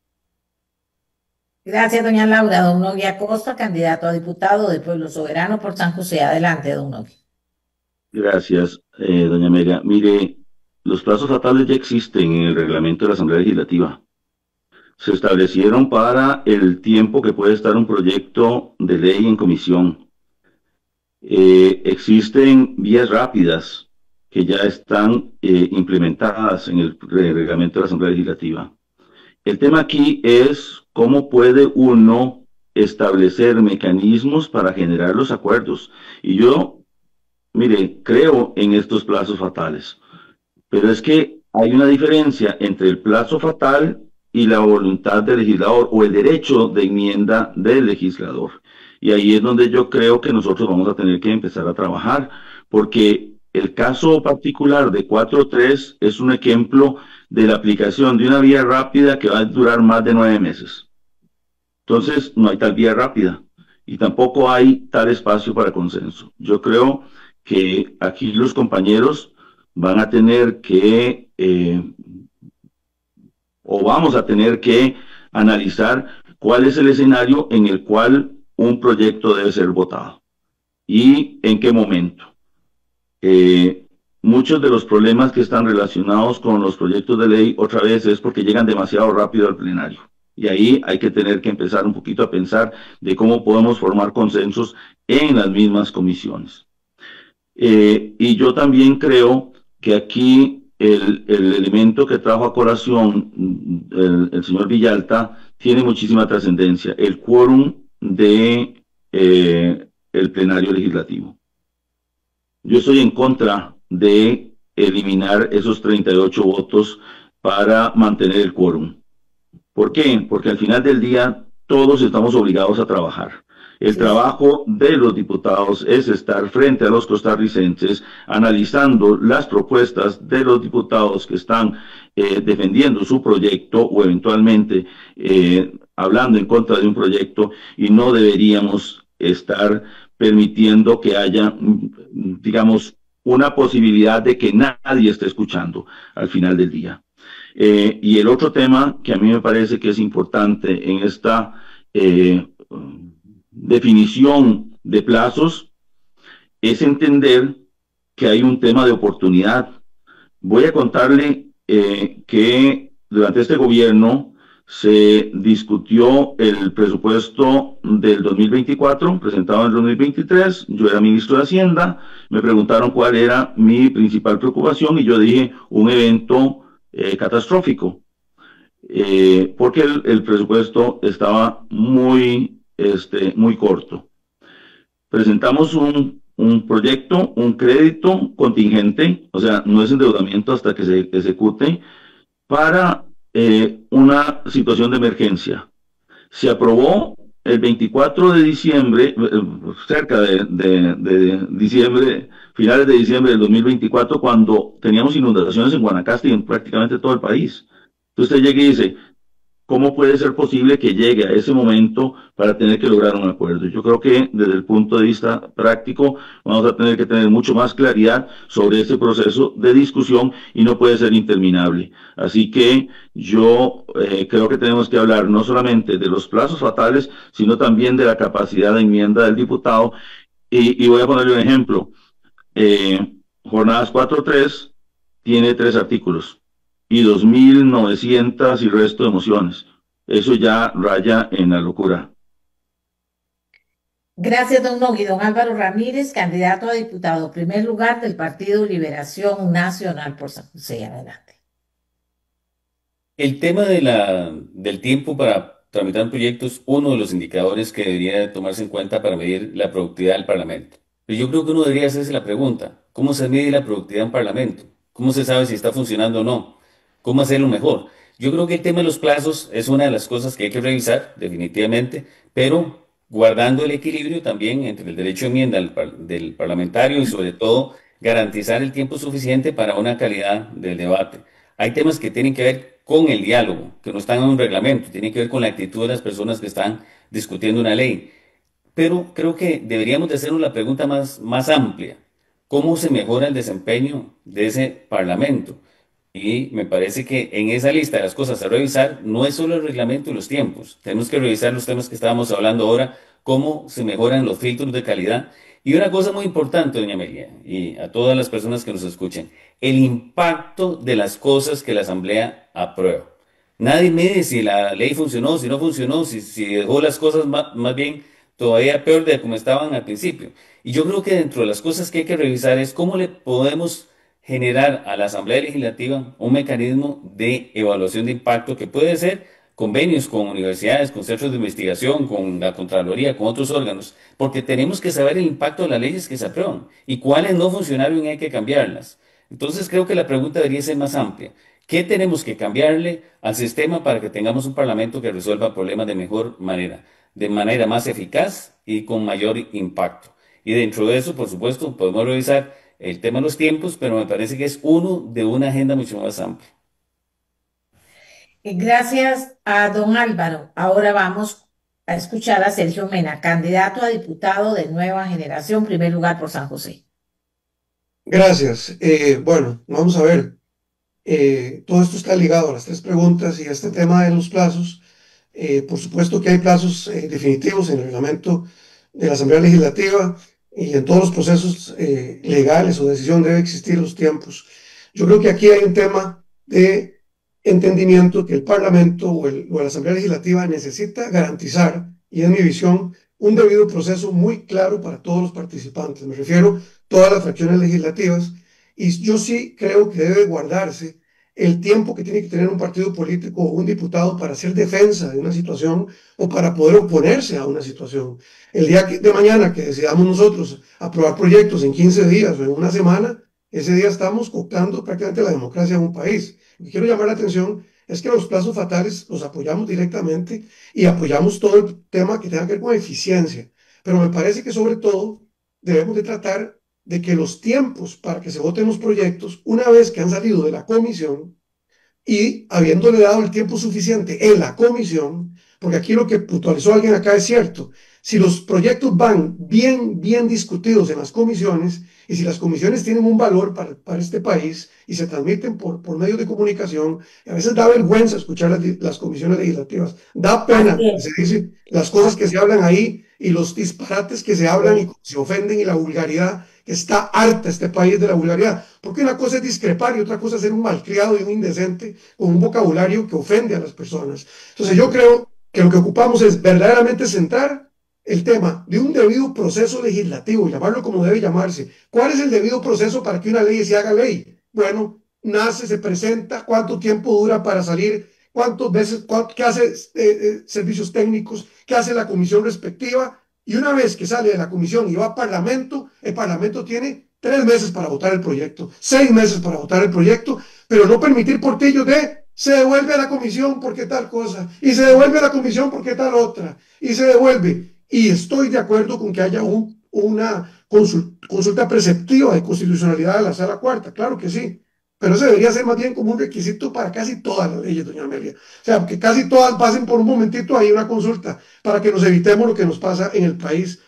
Gracias, doña Laura. Don Nogui Acosta, candidato a diputado del Pueblo Soberano por San José. Adelante, don Nogui. Gracias, doña Amelia. Mire, los plazos fatales ya existen en el reglamento de la Asamblea Legislativa. Se establecieron para el tiempo que puede estar un proyecto de ley en comisión. Existen vías rápidas que ya están implementadas en el reglamento de la Asamblea Legislativa. El tema aquí es cómo puede uno establecer mecanismos para generar los acuerdos. Y yo, mire, creo en estos plazos fatales, pero es que hay una diferencia entre el plazo fatal y la voluntad del legislador o el derecho de enmienda del legislador. Y ahí es donde yo creo que nosotros vamos a tener que empezar a trabajar, porque el caso particular de 4.3 es un ejemplo de la aplicación de una vía rápida que va a durar más de 9 meses. Entonces, no hay tal vía rápida y tampoco hay tal espacio para consenso. Yo creo que aquí los compañeros van a tener que, o vamos a tener que analizar cuál es el escenario en el cual un proyecto debe ser votado y en qué momento. Muchos de los problemas que están relacionados con los proyectos de ley, otra vez, es porque llegan demasiado rápido al plenario. Y ahí hay que tener que empezar un poquito a pensar de cómo podemos formar consensos en las mismas comisiones. Y yo también creo que aquí el elemento que trajo a colación el señor Villalta tiene muchísima trascendencia, el quórum de el plenario legislativo. Yo estoy en contra de eliminar esos 38 votos para mantener el quórum. ¿Por qué? Porque al final del día todos estamos obligados a trabajar. El trabajo de los diputados es estar frente a los costarricenses analizando las propuestas de los diputados que están defendiendo su proyecto o eventualmente hablando en contra de un proyecto, y no deberíamos estar permitiendo que haya, digamos, una posibilidad de que nadie esté escuchando al final del día. Y el otro tema que a mí me parece que es importante en esta definición de plazos es entender que hay un tema de oportunidad. Voy a contarle que durante este gobierno se discutió el presupuesto del 2024, presentado en el 2023, yo era ministro de Hacienda, me preguntaron cuál era mi principal preocupación y yo dije un evento catastrófico, porque el presupuesto estaba muy corto. Presentamos un proyecto, un crédito contingente, o sea, no es endeudamiento hasta que se ejecute, para una situación de emergencia. Se aprobó el 24 de diciembre, cerca de diciembre, finales de diciembre del 2024, cuando teníamos inundaciones en Guanacaste y en prácticamente todo el país. Entonces usted llega y dice, ¿cómo puede ser posible que llegue a ese momento para tener que lograr un acuerdo? Yo creo que desde el punto de vista práctico vamos a tener que tener mucho más claridad sobre ese proceso de discusión y no puede ser interminable. Así que yo creo que tenemos que hablar no solamente de los plazos fatales, sino también de la capacidad de enmienda del diputado. Y voy a ponerle un ejemplo. Jornadas 4.3 tiene 3 artículos y 2.900 y resto de mociones. Eso ya raya en la locura. Gracias, don Nogui. Don Álvaro Ramírez, candidato a diputado, primer lugar del Partido Liberación Nacional por San José. Adelante. El tema del tiempo para tramitar un proyecto es uno de los indicadores que debería tomarse en cuenta para medir la productividad del Parlamento. Pero yo creo que uno debería hacerse la pregunta, ¿cómo se mide la productividad de un Parlamento? ¿Cómo se sabe si está funcionando o no? ¿Cómo hacerlo mejor? Yo creo que el tema de los plazos es una de las cosas que hay que revisar, definitivamente, pero guardando el equilibrio también entre el derecho de enmienda del parlamentario y sobre todo garantizar el tiempo suficiente para una calidad del debate. Hay temas que tienen que ver con el diálogo, que no están en un reglamento, tienen que ver con la actitud de las personas que están discutiendo una ley. Pero creo que deberíamos de hacernos la pregunta más amplia. ¿Cómo se mejora el desempeño de ese Parlamento? Y me parece que en esa lista de las cosas a revisar no es solo el reglamento y los tiempos. Tenemos que revisar los temas que estábamos hablando ahora, cómo se mejoran los filtros de calidad. Y una cosa muy importante, doña Amelia, y a todas las personas que nos escuchen, el impacto de las cosas que la Asamblea aprueba. Nadie mide si la ley funcionó, si no funcionó, si dejó las cosas más bien todavía peor de como estaban al principio. Y yo creo que dentro de las cosas que hay que revisar es cómo le podemos generar a la Asamblea Legislativa un mecanismo de evaluación de impacto que puede ser convenios con universidades, con centros de investigación, con la Contraloría, con otros órganos, porque tenemos que saber el impacto de las leyes que se aprueban y cuáles no funcionaron y hay que cambiarlas. Entonces creo que la pregunta debería ser más amplia. ¿Qué tenemos que cambiarle al sistema para que tengamos un parlamento que resuelva problemas de mejor manera, de manera más eficaz y con mayor impacto? Y dentro de eso, por supuesto, podemos revisar el tema de los tiempos, pero me parece que es uno de una agenda mucho más amplia. Gracias a don Álvaro. Ahora vamos a escuchar a Sergio Mena, candidato a diputado de Nueva Generación, primer lugar por San José. Gracias. Bueno, vamos a ver. Todo esto está ligado a las 3 preguntas y a este tema de los plazos. Por supuesto que hay plazos definitivos en el reglamento de la Asamblea Legislativa y en todos los procesos legales o decisión debe existir los tiempos. Yo creo que aquí hay un tema de entendimiento que el Parlamento o la Asamblea Legislativa necesita garantizar, y es mi visión, un debido proceso muy claro para todos los participantes. Me refiero a todas las fracciones legislativas, y yo sí creo que debe guardarse el tiempo que tiene que tener un partido político o un diputado para hacer defensa de una situación o para poder oponerse a una situación. El día de mañana que decidamos nosotros aprobar proyectos en 15 días o en una semana, ese día estamos cooptando prácticamente la democracia de un país. Lo que quiero llamar la atención es que los plazos fatales los apoyamos directamente y apoyamos todo el tema que tenga que ver con eficiencia. Pero me parece que sobre todo debemos de tratar de que los tiempos para que se voten los proyectos, una vez que han salido de la comisión y habiéndole dado el tiempo suficiente en la comisión, porque aquí lo que puntualizó alguien acá es cierto, si los proyectos van bien discutidos en las comisiones y si las comisiones tienen un valor para este país y se transmiten por medios de comunicación, a veces da vergüenza escuchar las comisiones legislativas, da pena que se dicen las cosas que se hablan ahí y los disparates que se hablan y se ofenden y la vulgaridad, que está harta este país de la vulgaridad, porque una cosa es discrepar y otra cosa es ser un malcriado y un indecente con un vocabulario que ofende a las personas. Entonces yo creo que lo que ocupamos es verdaderamente centrar el tema de un debido proceso legislativo, llamarlo como debe llamarse. ¿Cuál es el debido proceso para que una ley se haga ley? Bueno, nace, se presenta, cuánto tiempo dura para salir, cuántas veces, qué hace servicios técnicos, qué hace la comisión respectiva, y una vez que sale de la comisión y va a Parlamento, el Parlamento tiene 3 meses para votar el proyecto, 6 meses para votar el proyecto, pero no permitir portillos de se devuelve a la comisión porque tal cosa, y se devuelve a la comisión porque tal otra, y se devuelve. Y estoy de acuerdo con que haya una consulta preceptiva de constitucionalidad de la sala cuarta, claro que sí, pero eso debería ser más bien como un requisito para casi todas las leyes, doña Amelia. O sea, que casi todas pasen por un momentito ahí una consulta para que nos evitemos lo que nos pasa en el país.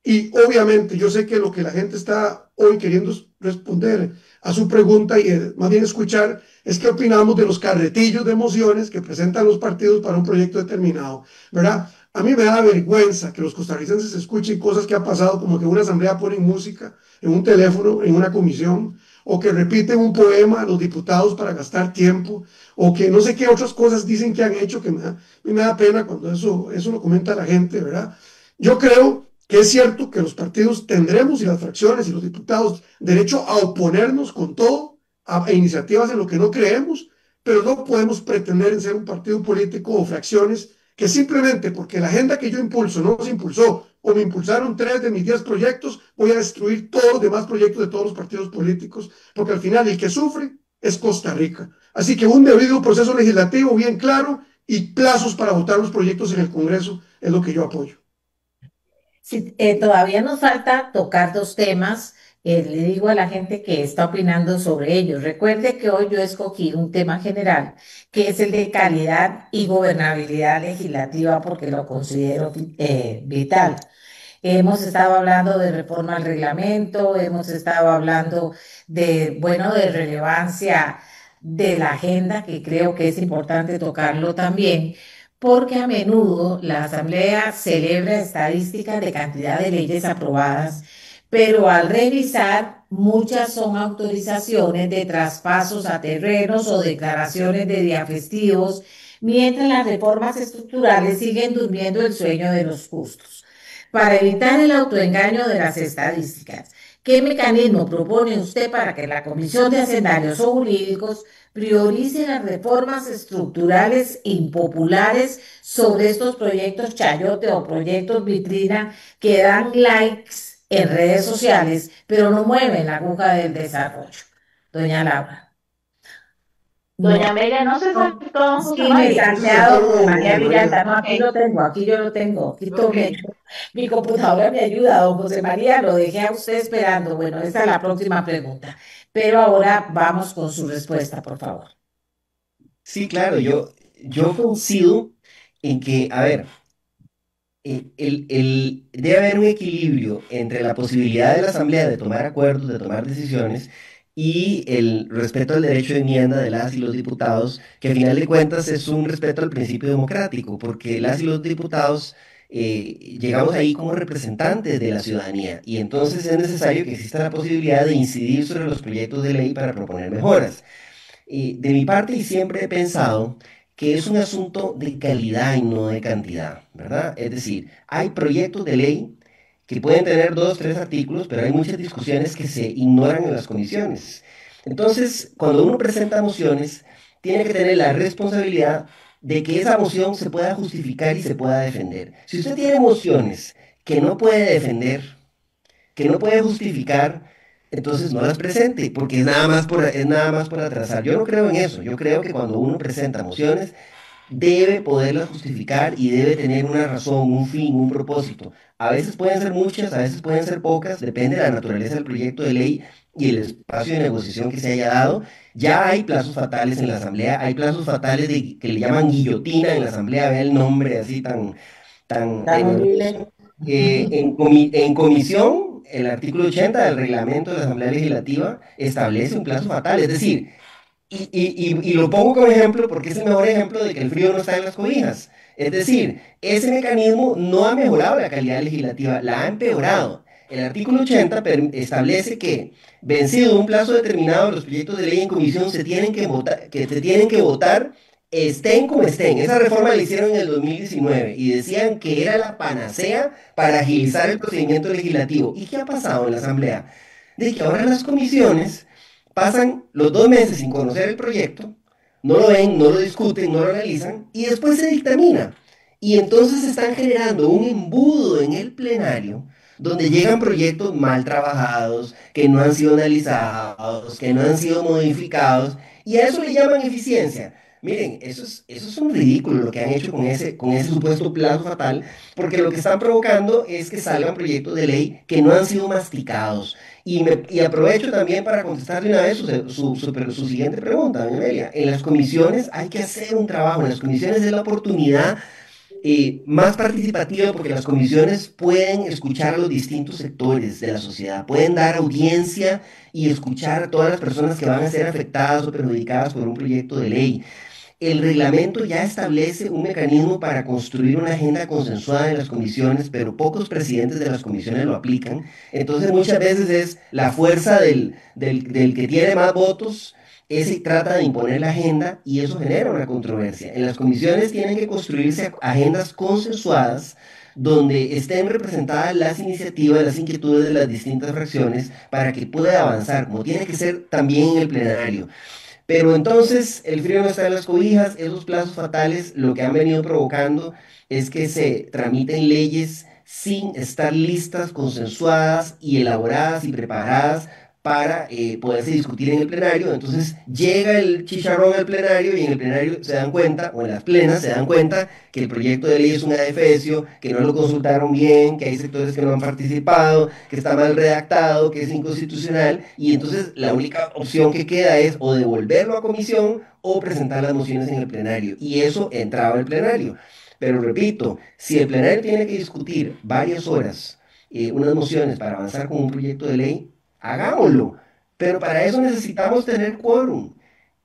Y obviamente yo sé que lo que la gente está hoy queriendo responder a su pregunta y más bien escuchar es qué opinamos de los carretillos de mociones que presentan los partidos para un proyecto determinado, ¿verdad? A mí me da vergüenza que los costarricenses escuchen cosas que han pasado, como que una asamblea pone música en un teléfono, en una comisión, o que repiten un poema a los diputados para gastar tiempo, o que no sé qué otras cosas dicen que han hecho, que a mí me da pena cuando eso lo comenta la gente, ¿verdad? Yo creo que es cierto que los partidos tendremos y las fracciones y los diputados derecho a oponernos con todo a iniciativas en lo que no creemos, pero no podemos pretender en ser un partido político o fracciones que simplemente porque la agenda que yo impulso no se impulsó o me impulsaron 3 de mis 10 proyectos, voy a destruir todos los demás proyectos de todos los partidos políticos, porque al final el que sufre es Costa Rica. Así que un debido proceso legislativo bien claro y plazos para votar los proyectos en el Congreso es lo que yo apoyo. Sí, todavía nos falta tocar dos temas. Le digo a la gente que está opinando sobre ellos. Recuerde que hoy yo escogí un tema general, que es el de calidad y gobernabilidad legislativa, porque lo considero vital. Hemos estado hablando de reforma al reglamento, hemos estado hablando de, bueno, de relevancia de la agenda, que creo que es importante tocarlo también, porque a menudo la Asamblea celebra estadísticas de cantidad de leyes aprobadas, pero al revisar, muchas son autorizaciones de traspasos a terrenos o declaraciones de días festivos, mientras las reformas estructurales siguen durmiendo el sueño de los justos. Para evitar el autoengaño de las estadísticas, ¿qué mecanismo propone usted para que la Comisión de Hacendarios o Jurídicos priorice las reformas estructurales impopulares sobre estos proyectos chayote o proyectos vitrina que dan likes en redes sociales, pero no mueven la aguja del desarrollo? Doña Laura. Doña No, Amelia, ¿no se no, saltó José sí me he María? Sí se salteado saltaron José a María José Villalta. María. No, aquí lo tengo, aquí yo lo tengo. Aquí tomé, Ok. mi computadora me ayuda, don José María, lo dejé a usted esperando. Bueno, esta es la próxima pregunta. Pero ahora vamos con su respuesta, por favor. Sí, claro, yo coincido en que, a ver, debe haber un equilibrio entre la posibilidad de la Asamblea de tomar acuerdos, de tomar decisiones, y el respeto al derecho de enmienda de las y los diputados, que a final de cuentas es un respeto al principio democrático, porque las y los diputados llegamos ahí como representantes de la ciudadanía, y entonces es necesario que exista la posibilidad de incidir sobre los proyectos de ley para proponer mejoras. De mi parte, y siempre he pensado que es un asunto de calidad y no de cantidad, ¿verdad? Es decir, hay proyectos de ley que pueden tener dos, tres artículos, pero hay muchas discusiones que se ignoran en las comisiones. Entonces, cuando uno presenta mociones, tiene que tener la responsabilidad de que esa moción se pueda justificar y se pueda defender. Si usted tiene mociones que no puede defender, que no puede justificar, entonces no las presente, porque es nada más por atrasar. Yo no creo en eso. Yo creo que cuando uno presenta mociones, debe poderlas justificar y debe tener una razón, un fin, un propósito. A veces pueden ser muchas, a veces pueden ser pocas, depende de la naturaleza del proyecto de ley y el espacio de negociación que se haya dado. Ya hay plazos fatales en la Asamblea, hay plazos fatales que le llaman guillotina en la Asamblea, ve el nombre así tan Tan horrible. tenebroso. En comisión, el artículo 80 del reglamento de la Asamblea Legislativa establece un plazo fatal, es decir, y lo pongo como ejemplo porque es el mejor ejemplo de que el frío no está en las cobijas. Es decir, ese mecanismo no ha mejorado la calidad legislativa, la ha empeorado. El artículo 80 establece que, vencido un plazo determinado, los proyectos de ley en comisión se tienen que votar, estén como estén. Esa reforma la hicieron en el 2019 y decían que era la panacea para agilizar el procedimiento legislativo. ¿Y qué ha pasado en la Asamblea? De que ahora las comisiones pasan los 2 meses sin conocer el proyecto, no lo ven, no lo discuten, no lo analizan y después se dictamina. Y entonces están generando un embudo en el plenario donde llegan proyectos mal trabajados, que no han sido analizados, que no han sido modificados, y a eso le llaman eficiencia. Miren, eso es un ridículo lo que han hecho con ese supuesto plazo fatal, porque lo que están provocando es que salgan proyectos de ley que no han sido masticados. Y aprovecho también para contestar de una vez su siguiente pregunta, doña Amelia. En las comisiones hay que hacer un trabajo, en las comisiones es la oportunidad más participativa porque las comisiones pueden escuchar a los distintos sectores de la sociedad, pueden dar audiencia y escuchar a todas las personas que van a ser afectadas o perjudicadas por un proyecto de ley. El reglamento ya establece un mecanismo para construir una agenda consensuada en las comisiones, pero pocos presidentes de las comisiones lo aplican. Entonces muchas veces es la fuerza del que tiene más votos, ese trata de imponer la agenda y eso genera una controversia. En las comisiones tienen que construirse agendas consensuadas donde estén representadas las iniciativas, las inquietudes de las distintas fracciones para que pueda avanzar, como tiene que ser también en el plenario. Pero entonces el frío no está en las cobijas, esos plazos fatales lo que han venido provocando es que se tramiten leyes sin estar listas, consensuadas y elaboradas y preparadas para poderse discutir en el plenario. Entonces llega el chicharrón al plenario y en el plenario se dan cuenta, o en las plenas se dan cuenta, que el proyecto de ley es un adefesio, que no lo consultaron bien, que hay sectores que no han participado, que está mal redactado, que es inconstitucional, y entonces la única opción que queda es o devolverlo a comisión o presentar las mociones en el plenario, y eso entraba al plenario. Pero repito, si el plenario tiene que discutir varias horas unas mociones para avanzar con un proyecto de ley, hagámoslo. Pero para eso necesitamos tener quórum.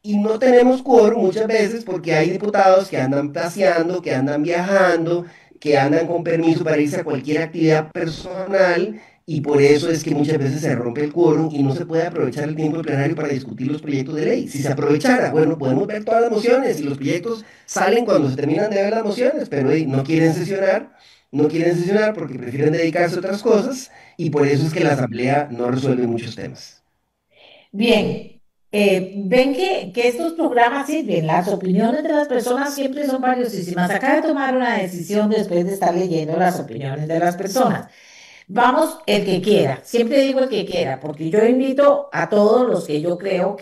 Y no tenemos quórum muchas veces porque hay diputados que andan paseando, que andan viajando, que andan con permiso para irse a cualquier actividad personal y por eso es que muchas veces se rompe el quórum y no se puede aprovechar el tiempo del plenario para discutir los proyectos de ley. Si se aprovechara, bueno, podemos ver todas las mociones y los proyectos salen cuando se terminan de ver las mociones, pero no quieren sesionar, no quieren sesionar porque prefieren dedicarse a otras cosas y por eso es que la Asamblea no resuelve muchos temas. Bien, ven que estos programas sirven, las opiniones de las personas siempre son valiosísimas. Acaba de tomar una decisión después de estar leyendo las opiniones de las personas. Vamos, el que quiera, siempre digo el que quiera, porque yo invito a todos los que yo creo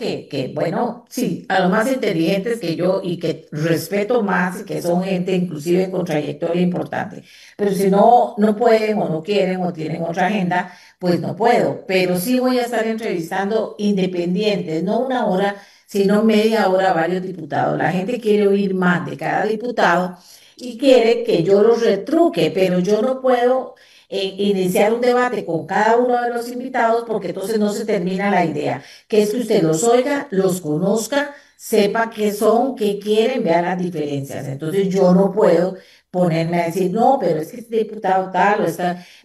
bueno, sí, a los más inteligentes que yo y que respeto más y que son gente inclusive con trayectoria importante. Pero si no, no pueden o no quieren o tienen otra agenda, pues no puedo. Pero sí voy a estar entrevistando independientes, no una hora, sino media hora a varios diputados. La gente quiere oír más de cada diputado y quiere que yo los retruque, pero yo no puedo iniciar un debate con cada uno de los invitados porque entonces no se termina la idea, que es que usted los oiga, los conozca, sepa qué son, qué quieren, vea las diferencias. Entonces yo no puedo ponerme a decir, no, pero es que este diputado tal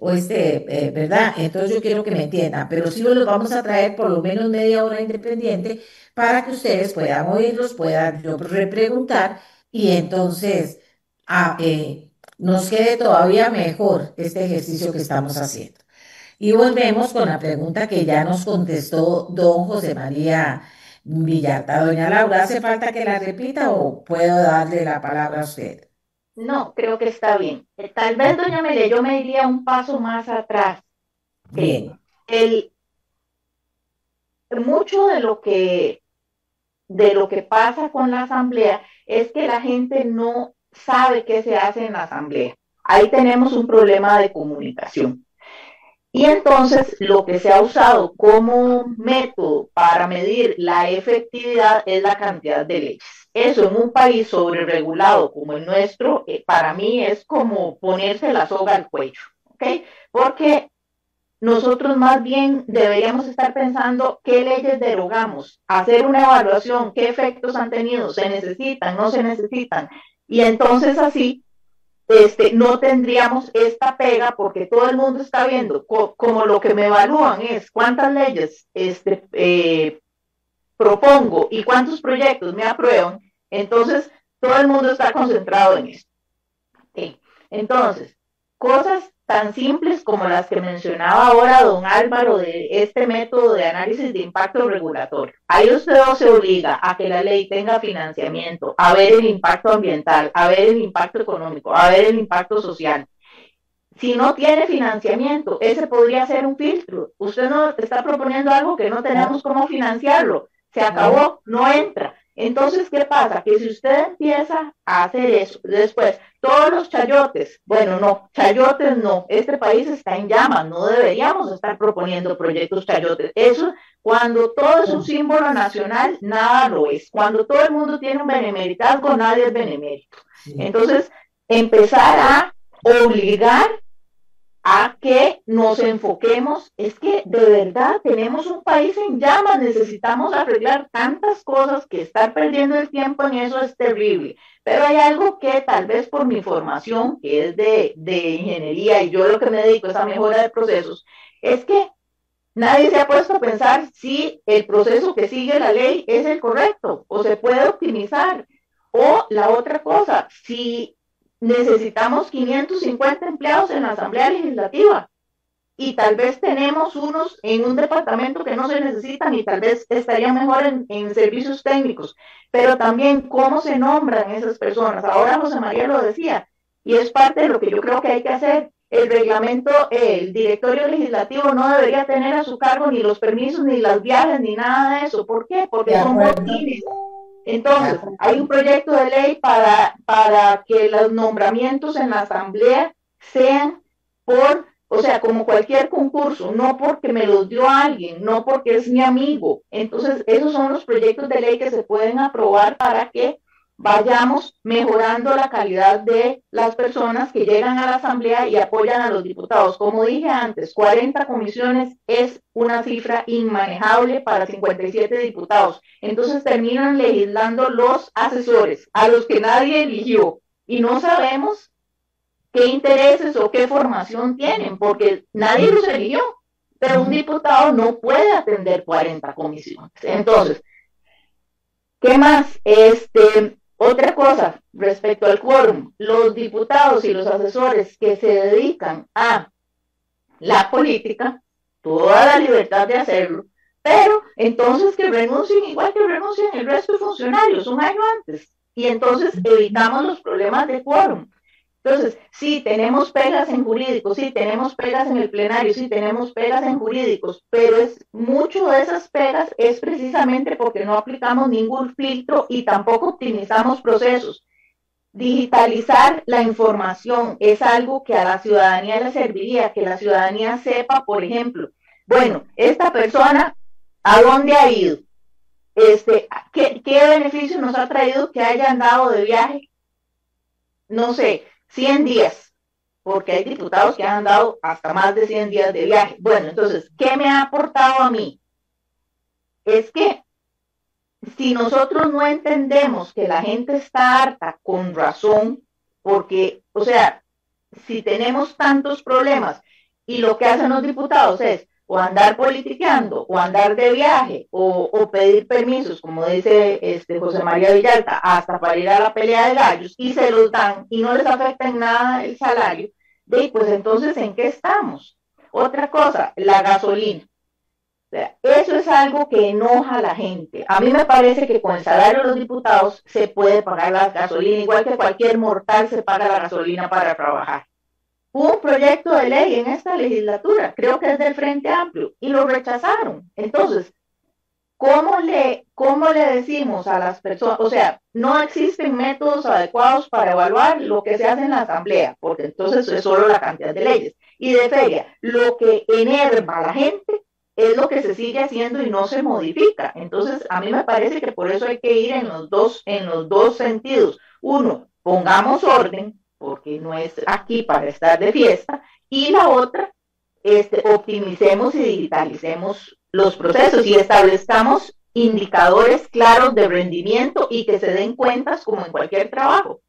¿verdad? Entonces yo quiero que me entiendan, pero sí los vamos a traer por lo menos media hora independiente para que ustedes puedan oírlos, puedan yo repreguntar y entonces ah, nos quede todavía mejor este ejercicio que estamos haciendo. Y volvemos con la pregunta que ya nos contestó don José María Villalta. Doña Laura, ¿hace falta que la repita o puedo darle la palabra a usted? No, creo que está bien. Tal vez, doña Amelia, yo me iría un paso más atrás. Bien. El, mucho de lo que pasa con la asamblea es que la gente no sabe qué se hace en la asamblea. Ahí tenemos un problema de comunicación. Y entonces lo que se ha usado como método para medir la efectividad es la cantidad de leyes. Eso en un país sobreregulado como el nuestro, para mí es como ponerse la soga al cuello, ¿ok? Porque nosotros más bien deberíamos estar pensando qué leyes derogamos, hacer una evaluación, qué efectos han tenido, se necesitan, no se necesitan. Y entonces así no tendríamos esta pega porque todo el mundo está viendo como lo que me evalúan es cuántas leyes propongo y cuántos proyectos me aprueban, entonces todo el mundo está concentrado en esto. Sí. Entonces, cosas tan simples como las que mencionaba ahora don Álvaro de este método de análisis de impacto regulatorio. Ahí usted se obliga a que la ley tenga financiamiento, a ver el impacto ambiental, a ver el impacto económico, a ver el impacto social. Si no tiene financiamiento, ese podría ser un filtro. Usted no está proponiendo algo que no tenemos cómo financiarlo. Se acabó, no entra. Entonces, ¿qué pasa? Que si usted empieza a hacer eso, después, todos los chayotes, bueno, no, chayotes no, este país está en llamas, no deberíamos estar proponiendo proyectos chayotes. Eso, cuando todo es un símbolo nacional, nada lo es. Cuando todo el mundo tiene un benemeritazgo, nadie es benemérito. Entonces, empezar a obligar a que nos enfoquemos, es que de verdad tenemos un país en llamas, necesitamos arreglar tantas cosas que estar perdiendo el tiempo en eso es terrible. Pero hay algo que tal vez por mi formación, que es de ingeniería, y yo lo que me dedico es a mejora de procesos, es que nadie se ha puesto a pensar si el proceso que sigue la ley es el correcto o se puede optimizar. O la otra cosa, si necesitamos 550 empleados en la Asamblea Legislativa y tal vez tenemos unos en un departamento que no se necesitan y tal vez estarían mejor en servicios técnicos, pero también cómo se nombran esas personas. Ahora José María lo decía y es parte de lo que yo creo que hay que hacer. El reglamento, el directorio legislativo no debería tener a su cargo ni los permisos, ni los viajes, ni nada de eso. ¿Por qué? Porque son botines. Entonces, hay un proyecto de ley para que los nombramientos en la asamblea sean o sea, como cualquier concurso, no porque me los dio alguien, no porque es mi amigo. Entonces, esos son los proyectos de ley que se pueden aprobar para que vayamos mejorando la calidad de las personas que llegan a la asamblea y apoyan a los diputados. Como dije antes, 40 comisiones es una cifra inmanejable para 57 diputados. Entonces terminan legislando los asesores, a los que nadie eligió, y no sabemos qué intereses o qué formación tienen, porque nadie los eligió, pero un diputado no puede atender 40 comisiones. Entonces, ¿qué más? Otra cosa respecto al quórum, los diputados y los asesores que se dedican a la política, toda la libertad de hacerlo, pero entonces que renuncien igual que renuncian el resto de funcionarios un año antes, y entonces evitamos los problemas de quórum. Entonces, sí, tenemos pegas en jurídicos, sí, tenemos pegas en el plenario, sí, tenemos pegas en jurídicos, pero mucho de esas pegas es precisamente porque no aplicamos ningún filtro y tampoco optimizamos procesos. Digitalizar la información es algo que a la ciudadanía le serviría, que la ciudadanía sepa, por ejemplo, bueno, esta persona, ¿a dónde ha ido? ¿Qué beneficio nos ha traído que haya andado de viaje? No sé, 100 días, porque hay diputados que han andado hasta más de 100 días de viaje. Bueno, entonces, ¿qué me ha aportado a mí? Es que si nosotros no entendemos que la gente está harta con razón, porque, o sea, si tenemos tantos problemas y lo que hacen los diputados es o andar politiqueando, o andar de viaje, o pedir permisos, como dice José María Villalta, hasta para ir a la pelea de gallos, y se los dan, y no les afecta en nada el salario, pues entonces, ¿en qué estamos? Otra cosa, la gasolina. O sea, eso es algo que enoja a la gente. A mí me parece que con el salario de los diputados se puede pagar la gasolina, igual que cualquier mortal se paga la gasolina para trabajar. Hubo un proyecto de ley en esta legislatura, creo que es del Frente Amplio, y lo rechazaron. Entonces, ¿cómo le decimos a las personas? O sea, no existen métodos adecuados para evaluar lo que se hace en la asamblea, porque entonces es solo la cantidad de leyes. Y de feria, lo que enerva a la gente es lo que se sigue haciendo y no se modifica. Entonces, a mí me parece que por eso hay que ir en los dos sentidos. Uno, pongamos orden, porque no es aquí para estar de fiesta, y la otra, optimicemos y digitalicemos los procesos y establezcamos indicadores claros de rendimiento y que se den cuentas como en cualquier trabajo.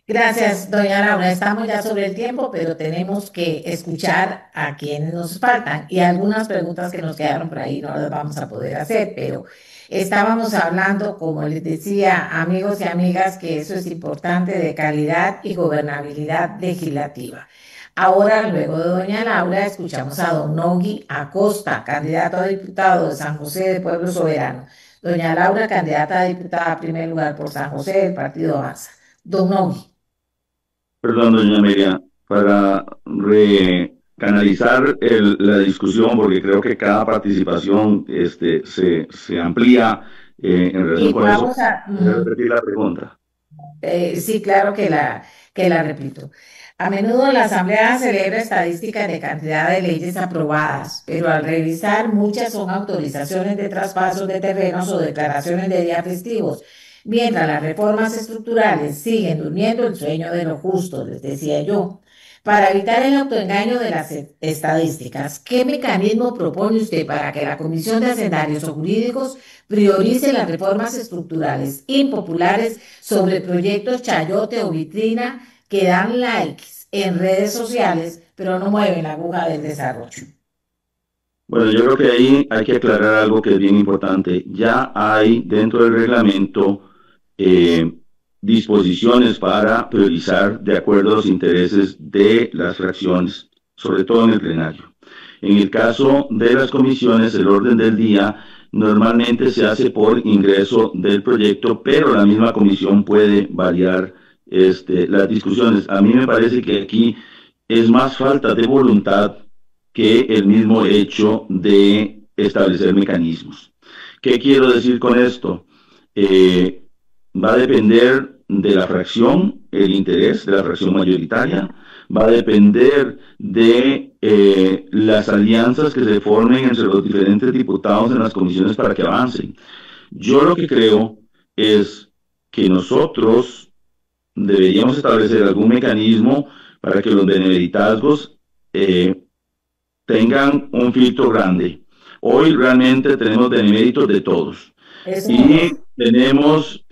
Gracias, doña Laura. Estamos ya sobre el tiempo, pero tenemos que escuchar a quienes nos faltan y algunas preguntas que nos quedaron por ahí no las vamos a poder hacer, pero estábamos hablando, como les decía, amigos y amigas, que eso es importante, de calidad y gobernabilidad legislativa. Ahora, luego de doña Laura, escuchamos a don Nogui Acosta, candidato a diputado de San José de Pueblo Soberano. Doña Laura, candidata a diputada a primer lugar por San José del Partido Avanza. Don Nogui. Perdón, doña Amelia, para recanalizar la discusión, porque creo que cada participación se amplía en relación Y con eso. vamos a, ¿Puede repetir la pregunta? sí, claro que la repito. A menudo la Asamblea celebra estadísticas de cantidad de leyes aprobadas, pero al revisar muchas son autorizaciones de traspasos de terrenos o declaraciones de días festivos, mientras las reformas estructurales siguen durmiendo el sueño de los justos, les decía yo. Para evitar el autoengaño de las estadísticas, ¿qué mecanismo propone usted para que la Comisión de Hacendarios o Jurídicos priorice las reformas estructurales impopulares sobre proyectos chayote o vitrina que dan likes en redes sociales, pero no mueven la aguja del desarrollo? Bueno, yo creo que ahí hay que aclarar algo que es bien importante. Ya hay dentro del reglamento eh, disposiciones para priorizar de acuerdo a los intereses de las fracciones, sobre todo en el plenario. En el caso de las comisiones, el orden del día normalmente se hace por ingreso del proyecto, pero la misma comisión puede variar las discusiones. A mí me parece que aquí es más falta de voluntad que el mismo hecho de establecer mecanismos. ¿Qué quiero decir con esto? Eh, Va a depender de la fracción, el interés de la fracción mayoritaria, va a depender de las alianzas que se formen entre los diferentes diputados en las comisiones para que avancen. Yo lo que creo es que nosotros deberíamos establecer algún mecanismo para que los benemeritazgos tengan un filtro grande. Hoy realmente tenemos beneméritos de todos. Y tenemos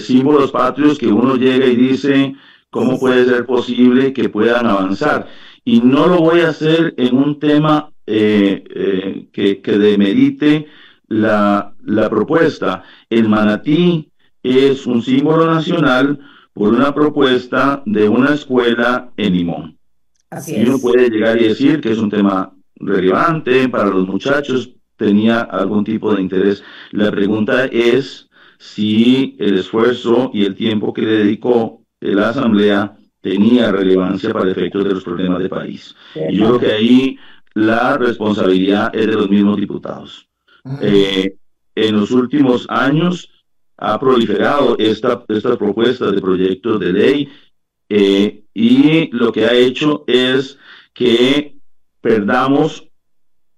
símbolos patrios que uno llega y dice, ¿cómo puede ser posible que puedan avanzar? Y no lo voy a hacer en un tema que demerite la propuesta. El manatí es un símbolo nacional por una propuesta de una escuela en Limón. Así Y uno es. puede llegar y decir que es un tema relevante para los muchachos, tenía algún tipo de interés. La pregunta es si el esfuerzo y el tiempo que le dedicó la Asamblea tenía relevancia para efectos de los problemas de país. Y yo creo que ahí la responsabilidad es de los mismos diputados. En los últimos años ha proliferado estas propuestas de proyectos de ley y lo que ha hecho es que perdamos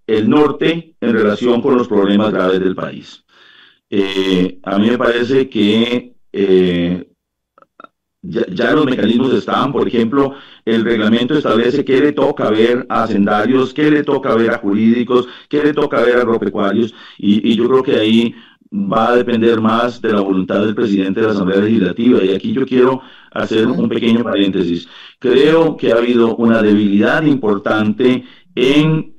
el norte en relación con los problemas graves del país. A mí me parece que ya los mecanismos están, por ejemplo, el reglamento establece qué le toca ver a hacendarios, qué le toca ver a jurídicos, qué le toca ver a agropecuarios, y yo creo que ahí va a depender más de la voluntad del presidente de la Asamblea Legislativa. Y aquí yo quiero hacer un pequeño paréntesis. Creo que ha habido una debilidad importante en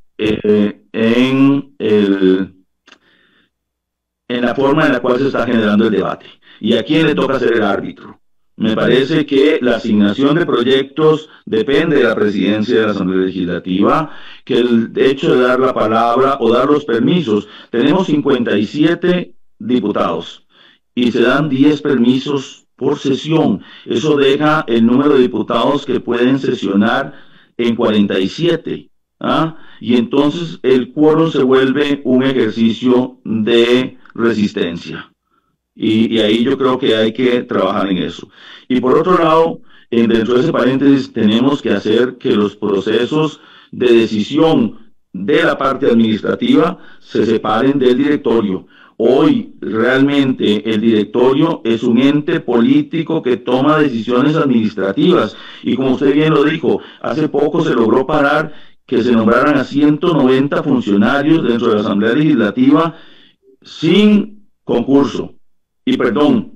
la forma en la cual se está generando el debate. ¿Y a quién le toca ser el árbitro? Me parece que la asignación de proyectos depende de la presidencia de la Asamblea Legislativa, que el hecho de dar la palabra o dar los permisos. Tenemos 57 diputados y se dan 10 permisos por sesión. Eso deja el número de diputados que pueden sesionar en 47. ¿Ah? Y entonces el quórum se vuelve un ejercicio de resistencia. Y ahí yo creo que hay que trabajar en eso. Y por otro lado, dentro de ese paréntesis, tenemos que hacer que los procesos de decisión de la parte administrativa se separen del directorio. Hoy realmente el directorio es un ente político que toma decisiones administrativas. Y como usted bien lo dijo, hace poco se logró parar que se nombraran a 190 funcionarios dentro de la Asamblea Legislativa sin concurso. Y perdón,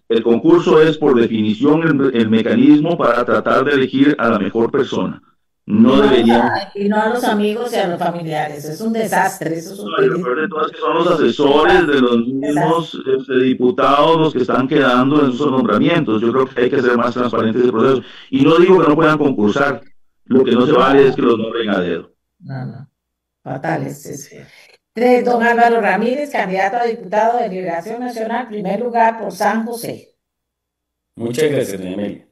el concurso es por definición el mecanismo para tratar de elegir a la mejor persona. No deberíamos. Y no a los amigos y a los familiares. Es un desastre. Eso es un No, y lo peor de todo es que son los asesores de los mismos diputados los que están quedando en esos nombramientos. Yo creo que hay que ser más transparentes el proceso. Y no digo que no puedan concursar. Lo que no se vale es que los nombren a dedo. No. Fatales. Don Álvaro Ramírez, candidato a diputado de Liberación Nacional, primer lugar por San José. Muchas gracias, doña Amelia.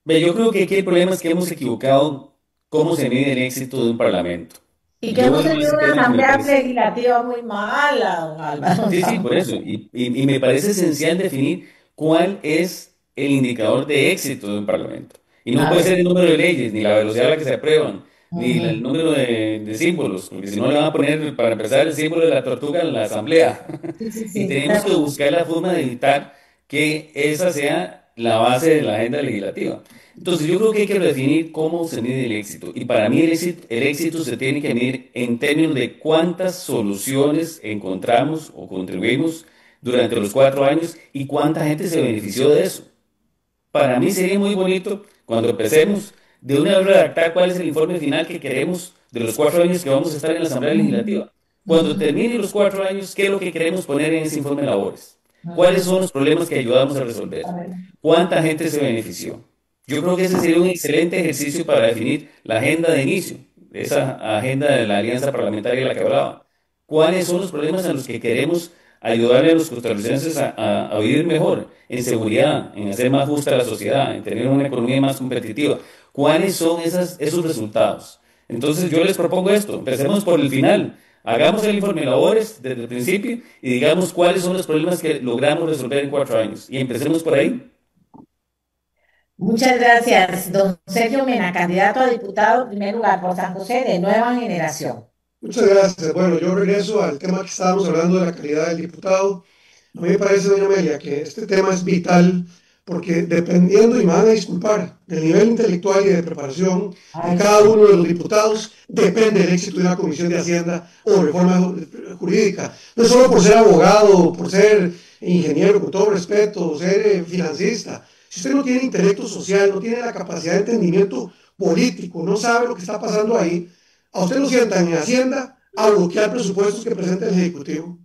Yo creo que aquí el problema es que hemos equivocado cómo se mide el éxito de un parlamento. Y Y que yo hemos vuelvo a tenido ese una tema que me asamblea parece. legislativa muy mala, don Álvaro. Sí, sí, por eso. Y me parece esencial definir cuál es el indicador de éxito de un parlamento. Y no A puede ver. ser el número de leyes, ni la velocidad a la que se aprueban, ni el Ujú. número de símbolos, porque si no le van a poner, para empezar, el símbolo de la tortuga en la asamblea. Sí, sí, Y sí. tenemos que buscar la forma de evitar que esa sea la base de la agenda legislativa. Entonces, yo creo que hay que definir cómo se mide el éxito. Y para mí el éxito se tiene que medir en términos de cuántas soluciones encontramos o contribuimos durante los 4 años y cuánta gente se benefició de eso. Para mí sería muy bonito cuando empecemos de una vez redactar cuál es el informe final que queremos de los 4 años que vamos a estar en la Asamblea Ujú, Legislativa. Cuando ujú, termine los 4 años, ¿qué es lo que queremos poner en ese informe de labores? ¿Cuáles ujú. son los problemas que ayudamos a A resolver? ver. ¿Cuánta gente se benefició? Yo creo que ese sería un excelente ejercicio para definir la agenda de inicio, esa agenda de la alianza parlamentaria de la que hablaba. ¿Cuáles son los problemas en los que queremos ayudarle a los costarricenses a vivir mejor, en seguridad, en hacer más justa la sociedad, en tener una economía más competitiva? ¿Cuáles son esos resultados? Entonces yo les propongo esto, empecemos por el final, hagamos el informe de labores desde el principio y digamos cuáles son los problemas que logramos resolver en 4 años y empecemos por ahí. Muchas gracias, don Sergio Mena, candidato a diputado en primer lugar por San José de Nueva Generación. Muchas gracias. Bueno, yo regreso al tema que estábamos hablando de la calidad del diputado. A mí me parece, doña Amelia, que este tema es vital porque dependiendo, y me van a disculpar, del nivel intelectual y de preparación de Ay, cada sí. uno de los diputados, depende del éxito de una comisión de Hacienda o reforma jurídica. No es solo por ser abogado, por ser ingeniero, con todo respeto, o ser financista. Si usted no tiene intelecto social, no tiene la capacidad de entendimiento político, no sabe lo que está pasando ahí, a usted lo sientan en Hacienda a bloquear presupuestos que presenta el Ejecutivo.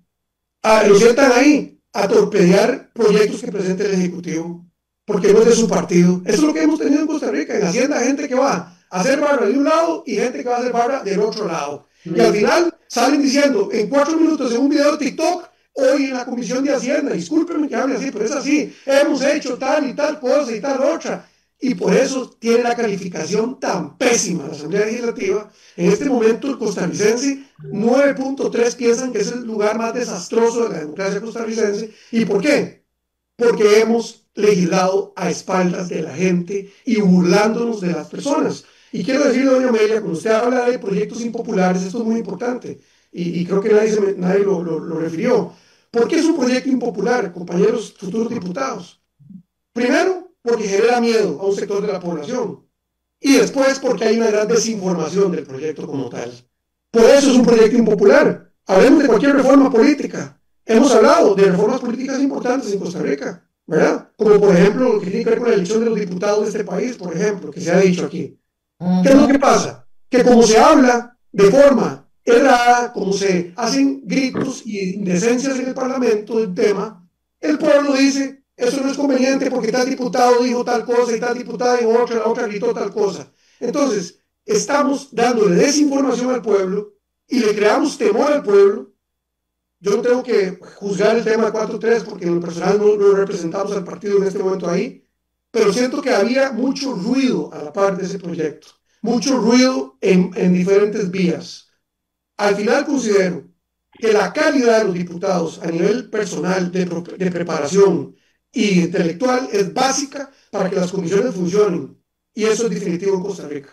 Lo sientan ahí a torpedear proyectos que presente el Ejecutivo, porque no es de su partido. Eso es lo que hemos tenido en Costa Rica, en Hacienda, gente que va a hacer barra de un lado y gente que va a hacer barra del otro lado. Y al final salen diciendo en 4 minutos en un video de TikTok, hoy en la Comisión de Hacienda, discúlpenme que hable así, pero es así, hemos hecho tal y tal cosa y tal otra. Y por eso tiene la calificación tan pésima la Asamblea Legislativa. En este momento el costarricense 9.3 piensan que es el lugar más desastroso de la democracia costarricense. ¿Y por qué? Porque hemos legislado a espaldas de la gente y burlándonos de las personas. Y quiero decirle, doña Amelia, cuando usted habla de proyectos impopulares, esto es muy importante, y creo que nadie lo refirió. ¿Por qué es un proyecto impopular, compañeros futuros diputados? Primero, porque genera miedo a un sector de la población. Y después, porque hay una gran desinformación del proyecto como tal. Por eso es un proyecto impopular. Hablemos de cualquier reforma política. Hemos hablado de reformas políticas importantes en Costa Rica, ¿verdad? Como por ejemplo lo que tiene que ver con la elección de los diputados de este país, por ejemplo, que se ha dicho aquí. ¿Qué es lo que Ujú. pasa? Que como se habla de forma errada, como se hacen gritos y indecencias en el Parlamento del tema, el pueblo dice, eso no es conveniente porque tal diputado dijo tal cosa y tal diputada dijo otra, la otra gritó tal cosa. Entonces, estamos dándole desinformación al pueblo y le creamos temor al pueblo. Yo no tengo que juzgar el tema 4-3 porque en lo personal no representamos al partido en este momento ahí, pero siento que había mucho ruido a la par de ese proyecto, mucho ruido en diferentes vías. Al final considero que la calidad de los diputados a nivel personal de preparación y intelectual es básica para que las comisiones funcionen y eso es definitivo en Costa Rica.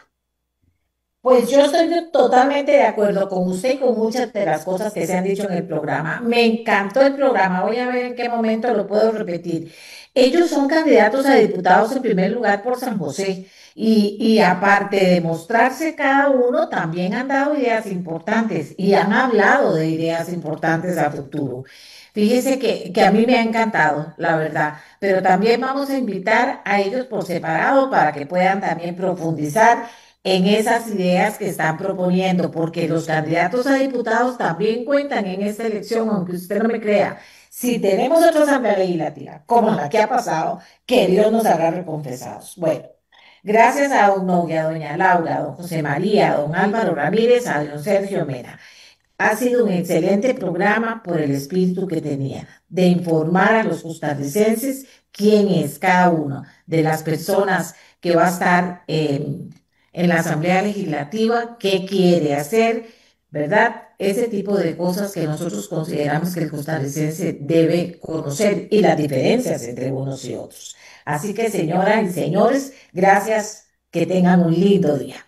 Pues yo estoy totalmente de acuerdo con usted y con muchas de las cosas que se han dicho en el programa. Me encantó el programa. Voy a ver en qué momento lo puedo repetir. Ellos son candidatos a diputados en primer lugar por San José y aparte de mostrarse cada uno, también han dado ideas importantes y han hablado de ideas importantes a futuro. Fíjese que a mí me ha encantado, la verdad, pero también vamos a invitar a ellos por separado para que puedan también profundizar en esas ideas que están proponiendo, porque los candidatos a diputados también cuentan en esta elección, aunque usted no me crea. Si tenemos otra asamblea legislativa, como la que ha pasado, que Dios nos haga recompensados. Bueno, gracias a don Novia, a doña Laura, a don José María, a don Álvaro Ramírez, a don Sergio Mena. Ha sido un excelente programa por el espíritu que tenía de informar a los costarricenses quién es cada una de las personas que va a estar en la Asamblea Legislativa, qué quiere hacer, ¿verdad? Ese tipo de cosas que nosotros consideramos que el costarricense debe conocer y las diferencias entre unos y otros. Así que, señoras y señores, gracias, que tengan un lindo día.